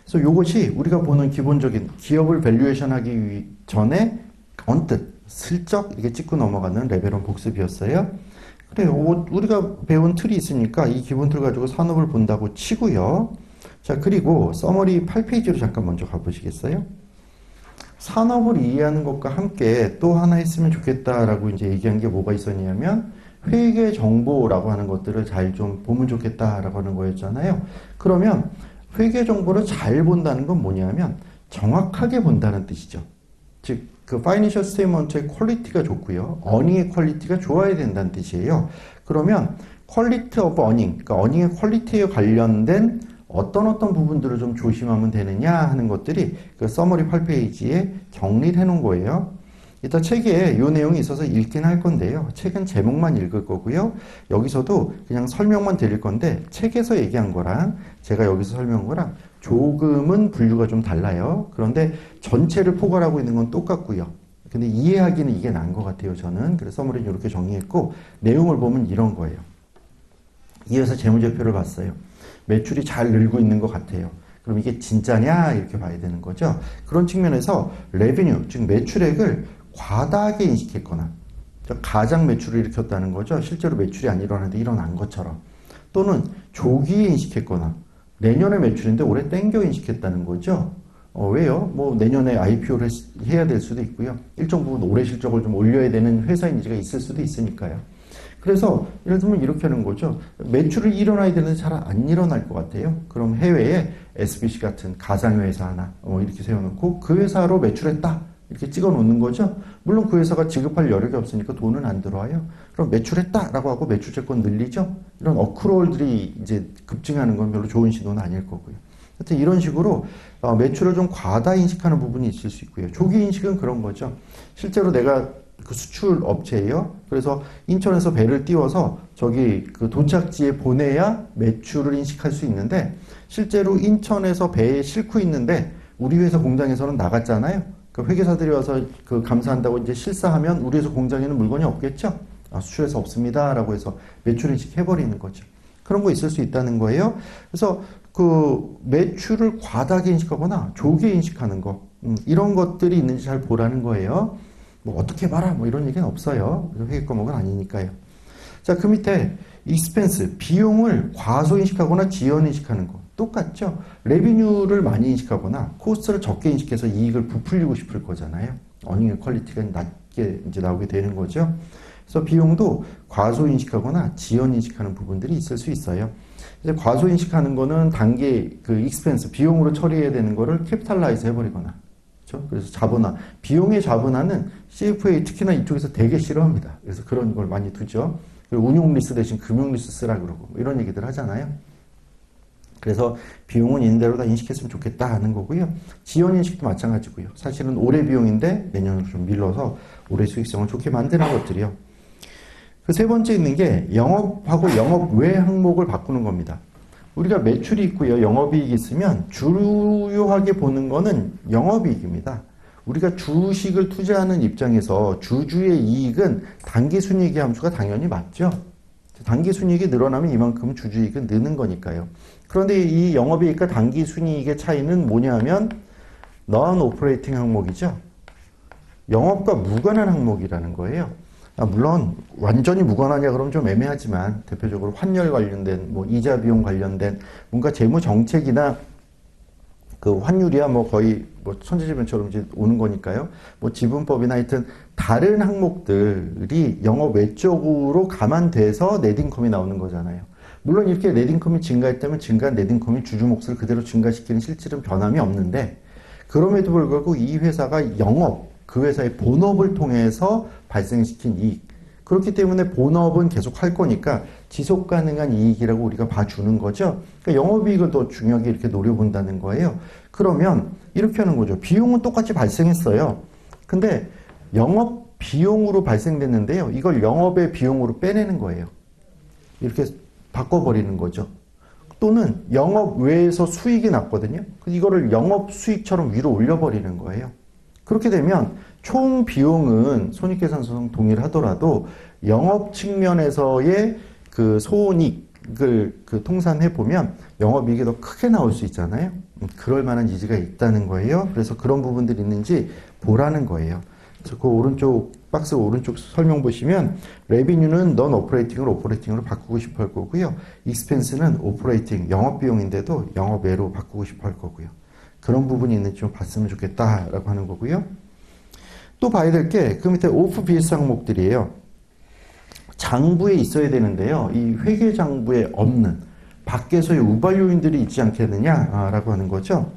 그래서 이것이 우리가 보는 기본적인 기업을 밸류에이션하기 전에 언뜻 슬쩍 이렇게 찍고 넘어가는 레벨 1 복습이었어요. 그래 우리가 배운 틀이 있으니까 이 기본 틀 가지고 산업을 본다고 치고요. 자, 그리고 서머리 8페이지로 잠깐 먼저 가보시겠어요? 산업을 이해하는 것과 함께 또 하나 했으면 좋겠다라고 이제 얘기한 게 뭐가 있었냐면 회계 정보라고 하는 것들을 잘 좀 보면 좋겠다라고 하는 거였잖아요. 그러면 회계 정보를 잘 본다는 건 뭐냐면 정확하게 본다는 뜻이죠. 즉, 그 파이낸셜 스테이트먼트의 퀄리티가 좋고요. 어닝의 퀄리티가 좋아야 된다는 뜻이에요. 그러면 퀄리티 오브 어닝, 그러니까 어닝의 퀄리티에 관련된 어떤 부분들을 좀 조심하면 되느냐 하는 것들이 그 서머리 8페이지에 정리를 해놓은 거예요. 이따 책에 이 내용이 있어서 읽긴 할 건데요. 책은 제목만 읽을 거고요. 여기서도 그냥 설명만 드릴 건데 책에서 얘기한 거랑 제가 여기서 설명한 거랑 조금은 분류가 좀 달라요. 그런데 전체를 포괄하고 있는 건 똑같고요. 근데 이해하기는 이게 나은 것 같아요, 저는. 그래서 서머리는 이렇게 정리했고 내용을 보면 이런 거예요. 이어서 재무제표를 봤어요. 매출이 잘 늘고 있는 것 같아요. 그럼 이게 진짜냐? 이렇게 봐야 되는 거죠. 그런 측면에서 레비뉴, 즉 매출액을 과다하게 인식했거나 가장 매출을 일으켰다는 거죠. 실제로 매출이 안 일어나는데 일어난 것처럼. 또는 조기에 인식했거나 내년에 매출인데 올해 땡겨 인식했다는 거죠. 왜요? 뭐 내년에 IPO를 해야 될 수도 있고요. 일정 부분 올해 실적을 좀 올려야 되는 회사 이미지가 있을 수도 있으니까요. 그래서 예를 들면 이렇게 하는 거죠. 매출을 일어나야 되는데 잘 안 일어날 것 같아요. 그럼 해외에 SBC 같은 가상회사 하나 이렇게 세워놓고 그 회사로 매출했다 이렇게 찍어 놓는 거죠. 물론 그 회사가 지급할 여력이 없으니까 돈은 안 들어와요. 그럼 매출했다라고 하고 매출채권 늘리죠. 이런 어크롤들이 이제 급증하는 건 별로 좋은 신호는 아닐 거고요. 하여튼 이런 식으로 매출을 좀 과다 인식하는 부분이 있을 수 있고요. 조기 인식은 그런 거죠. 실제로 내가 그 수출 업체예요. 그래서 인천에서 배를 띄워서 저기 그 도착지에 보내야 매출을 인식할 수 있는데 실제로 인천에서 배에 싣고 있는데 우리 회사 공장에서는 나갔잖아요. 그 회계사들이 와서 그 감사한다고 이제 실사하면 우리 회사 공장에는 물건이 없겠죠. 아, 수출해서 없습니다라고 해서 매출 인식해버리는 거죠. 그런 거 있을 수 있다는 거예요. 그래서 그 매출을 과다하게 인식하거나 조기에 인식하는 거 이런 것들이 있는지 잘 보라는 거예요. 뭐 어떻게 봐라 뭐 이런 얘기는 없어요. 회계 과목은 아니니까요. 자, 그 밑에 expense 비용을 과소 인식하거나 지연 인식하는 거 똑같죠. 레비뉴를 많이 인식하거나 코스트를 적게 인식해서 이익을 부풀리고 싶을 거잖아요. 어닝의 퀄리티가 낮게 이제 나오게 되는 거죠. 그래서 비용도 과소 인식하거나 지연 인식하는 부분들이 있을 수 있어요. 이제 과소 인식하는 거는 단계 그 expense 비용으로 처리해야 되는 거를 캐피탈라이즈 해버리거나, 그렇죠? 그래서 자본화, 비용의 자본화는 CFA 특히나 이쪽에서 되게 싫어합니다. 그래서 그런 걸 많이 두죠. 그리고 운용 리스 대신 금융 리스 쓰라 그러고 이런 얘기들 하잖아요. 그래서 비용은 있는 대로 다 인식했으면 좋겠다 하는 거고요. 지연 인식도 마찬가지고요. 사실은 올해 비용인데 내년으로 좀 밀러서 올해 수익성을 좋게 만드는 것들이요. 그 세 번째 있는 게 영업하고 영업 외 항목을 바꾸는 겁니다. 우리가 매출이 있고요. 영업이익이 있으면 주요하게 보는 거는 영업이익입니다. 우리가 주식을 투자하는 입장에서 주주의 이익은 단기순이익의 함수가 당연히 맞죠. 단기순이익이 늘어나면 이만큼 주주이익은 느는 거니까요. 그런데 이 영업이익과 단기순이익의 차이는 뭐냐면 non-operating 항목이죠. 영업과 무관한 항목이라는 거예요. 물론 완전히 무관하냐 그러면 좀 애매하지만 대표적으로 환율 관련된 뭐 이자 비용 관련된 뭔가 재무 정책이나 그 환율이야 뭐 거의 뭐 천재지변처럼 이제 오는 거니까요. 뭐 지분법이나 하여튼 다른 항목들이 영업 외적으로 감안돼서 넷인컴이 나오는 거잖아요. 물론 이렇게 넷인컴이 증가했다면 증가한 넷인컴이 주주 몫을 그대로 증가시키는 실질은 변함이 없는데 그럼에도 불구하고 이 회사가 영업 그 회사의 본업을 통해서 발생시킨 이익. 그렇기 때문에 본업은 계속 할 거니까 지속 가능한 이익이라고 우리가 봐주는 거죠. 그러니까 영업이익을 더 중요하게 이렇게 노려본다는 거예요. 그러면 이렇게 하는 거죠. 비용은 똑같이 발생했어요. 근데 영업 비용으로 발생됐는데요. 이걸 영업의 비용으로 빼내는 거예요. 이렇게 바꿔버리는 거죠. 또는 영업 외에서 수익이 났거든요. 이거를 영업 수익처럼 위로 올려버리는 거예요. 그렇게 되면 총 비용은 손익계산서상 동일하더라도 영업 측면에서의 그 손익을 그 통산해 보면 영업이익이 더 크게 나올 수 있잖아요. 그럴 만한 여지가 있다는 거예요. 그래서 그런 부분들이 있는지 보라는 거예요. 그래서 그 오른쪽 박스 오른쪽 설명 보시면 레비뉴는 넌 오퍼레이팅으로 오퍼레이팅으로 바꾸고 싶어 할 거고요. 익스펜스는 오퍼레이팅 영업 비용인데도 영업 외로 바꾸고 싶어 할 거고요. 그런 부분이 있는지 좀 봤으면 좋겠다라고 하는 거고요. 또 봐야 될 게 그 밑에 오프 BS 항목들이에요. 장부에 있어야 되는데요. 이 회계 장부에 없는 밖에서의 우발 요인들이 있지 않겠느냐라고 하는 거죠.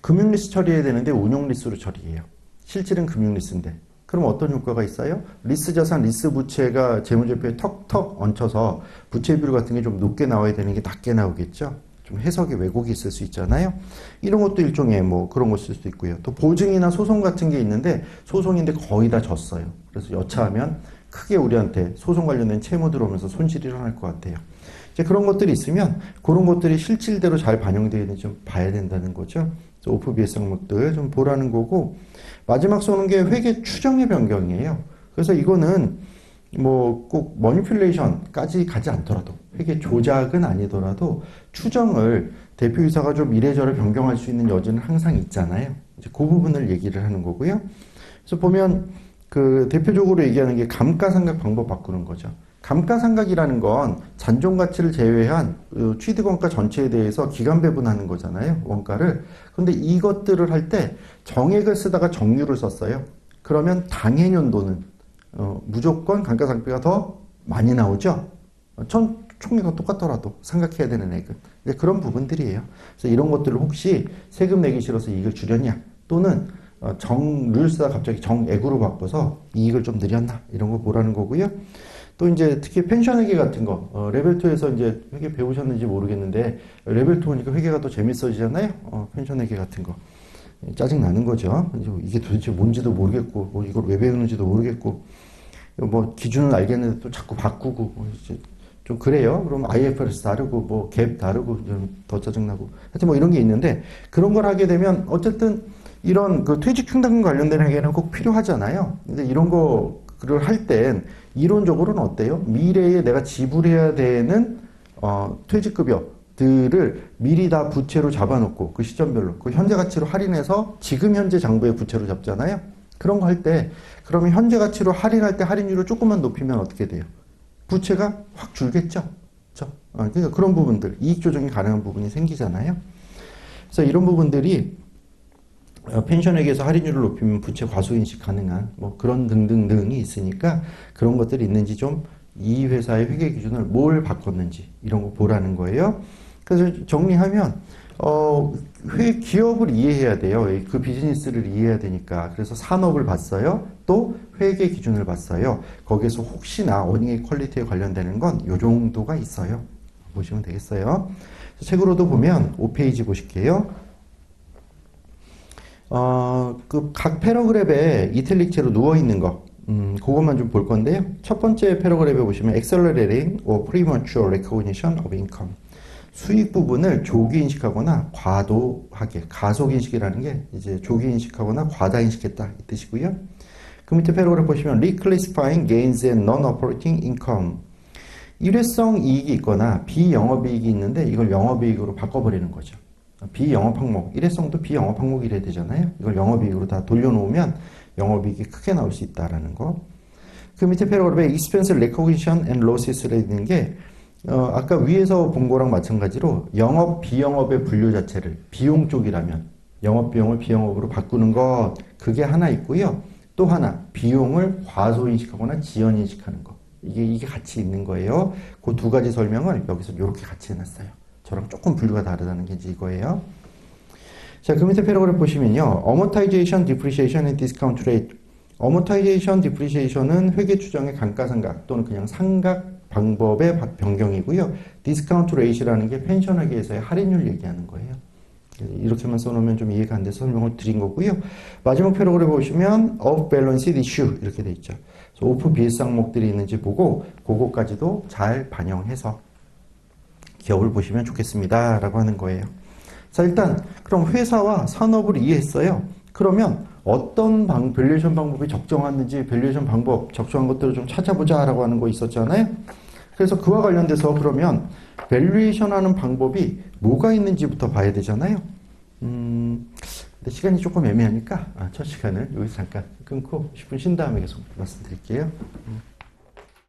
금융 리스 처리해야 되는데 운용 리스로 처리해요. 실질은 금융 리스인데. 그럼 어떤 효과가 있어요? 리스 자산, 리스 부채가 재무제표에 턱턱 얹혀서 부채 비율 같은 게 좀 높게 나와야 되는 게 낮게 나오겠죠. 좀 해석에 왜곡이 있을 수 있잖아요. 이런 것도 일종의 뭐 그런 것일 수도 있고요. 또 보증이나 소송 같은 게 있는데 소송인데 거의 다 졌어요. 그래서 여차하면 크게 우리한테 소송 관련된 채무 들어오면서 손실이 일어날 것 같아요. 이제 그런 것들이 있으면 그런 것들이 실질대로 잘 반영되어 있는지 좀 봐야 된다는 거죠. 오프 BS 항목들 좀 보라는 거고 마지막 쏘는 게 회계 추정의 변경이에요. 그래서 이거는 뭐 꼭 머니퓰레이션까지 가지 않더라도 회계 조작은 아니더라도 추정을 대표이사가 좀 이래저래 변경할 수 있는 여지는 항상 있잖아요. 이제 그 부분을 얘기를 하는 거고요. 그래서 보면 그 대표적으로 얘기하는 게 감가상각 방법 바꾸는 거죠. 감가상각이라는 건 잔존 가치를 제외한 취득원가 전체에 대해서 기간 배분하는 거잖아요. 원가를. 그런데 이것들을 할 때 정액을 쓰다가 정률을 썼어요. 그러면 당해년도는 무조건 감가상각비가 더 많이 나오죠. 총액은 똑같더라도 생각해야 되는 액은. 그런 부분들이에요. 그래서 이런 것들을 혹시 세금 내기 싫어서 이익을 줄였냐 또는 정률 쓰다 갑자기 정액으로 바꿔서 이익을 좀 늘렸나 이런 거 보라는 거고요. 또 이제 특히 펜션 회계 같은 거 레벨 2에서 이제 회계 배우셨는지 모르겠는데 레벨 2 오니까 회계가 또 재밌어지잖아요. 펜션 회계 같은 거. 짜증 나는 거죠. 이게 도대체 뭔지도 모르겠고, 뭐 이걸 왜 배우는지도 모르겠고, 뭐 기준은 알겠는데 또 자꾸 바꾸고, 뭐 이제 좀 그래요. 그럼 IFRS 다르고, 뭐 갭 다르고, 좀 더 짜증나고. 하여튼 뭐 이런 게 있는데, 그런 걸 하게 되면 어쨌든 이런 그 퇴직 충당 관련된 회계는 꼭 필요하잖아요. 근데 이런 거를 할 땐 이론적으로는 어때요? 미래에 내가 지불해야 되는 퇴직급여들을 미리 다 부채로 잡아놓고 그 시점별로 그 현재 가치로 할인해서 지금 현재 장부의 부채로 잡잖아요. 그런 거 할 때 그러면 현재 가치로 할인할 때 할인율을 조금만 높이면 어떻게 돼요? 부채가 확 줄겠죠. 그렇죠? 그러니까 그런 부분들 이익 조정이 가능한 부분이 생기잖아요. 그래서 이런 부분들이 펜션액에서 할인율을 높이면 부채 과소인식 가능한 뭐 그런 등등등이 있으니까 그런 것들이 있는지 좀 이 회사의 회계 기준을 뭘 바꿨는지 이런 거 보라는 거예요. 그래서 정리하면 기업을 이해해야 돼요. 그 비즈니스를 이해해야 되니까. 그래서 산업을 봤어요. 또 회계 기준을 봤어요. 거기에서 혹시나 어닝의 퀄리티에 관련되는 건 요 정도가 있어요. 보시면 되겠어요. 책으로도 보면 5페이지 보실게요. 그 각 패러그랩에 이탈릭체로 누워있는 거, 그것만 좀 볼 건데요. 첫 번째 패러그랩에 보시면 Accelerating or Premature Recognition of Income. 수익 부분을 조기 인식하거나 과도하게, 가속 인식이라는 게 이제 조기 인식하거나 과다 인식했다 이 뜻이고요. 그 밑에 패러그랩 보시면 Reclassifying Gains and Non-Operating Income. 일회성 이익이 있거나 비영업이익이 있는데 이걸 영업이익으로 바꿔버리는 거죠. 비영업 항목, 일회성도 비영업 항목이 이래야 되잖아요. 이걸 영업이익으로 다 돌려놓으면 영업이익이 크게 나올 수 있다라는 거. 그 밑에 패러그래프에 Expense Recognition and Losses라는 게 아까 위에서 본 거랑 마찬가지로 영업, 비영업의 분류 자체를 비용 쪽이라면 영업 비용을 비영업으로 바꾸는 것 그게 하나 있고요. 또 하나 비용을 과소인식하거나 지연인식하는 거. 이게 같이 있는 거예요. 그 두 가지 설명을 여기서 이렇게 같이 해놨어요. 저랑 조금 분류가 다르다는 게 이제 이거예요. 자, 그 밑에 패러그래프 보시면요. Amortization, Depreciation and Discount Rate. Amortization, Depreciation은 회계 추정의 감가상각 또는 그냥 상각 방법의 변경이고요. Discount Rate라는 게 펜션회계에서의 할인율 얘기하는 거예요. 이렇게만 써놓으면 좀 이해가 안 돼서 설명을 드린 거고요. 마지막 패러그래프 보시면 Off Balance Issue 이렇게 돼 있죠. 오프 비스 항목들이 있는지 보고 그거까지도 잘 반영해서 기업을 보시면 좋겠습니다. 라고 하는 거예요. 자, 일단 그럼 회사와 산업을 이해했어요. 그러면 어떤 밸류에이션 방법이 적정한지 밸류에이션 방법 적정한 것들을 좀 찾아보자 라고 하는 거 있었잖아요. 그래서 그와 관련돼서 그러면 밸류에이션 하는 방법이 뭐가 있는지부터 봐야 되잖아요. 근데 시간이 조금 애매하니까 첫 시간을 여기서 잠깐 끊고 10분 쉰 다음에 계속 말씀드릴게요.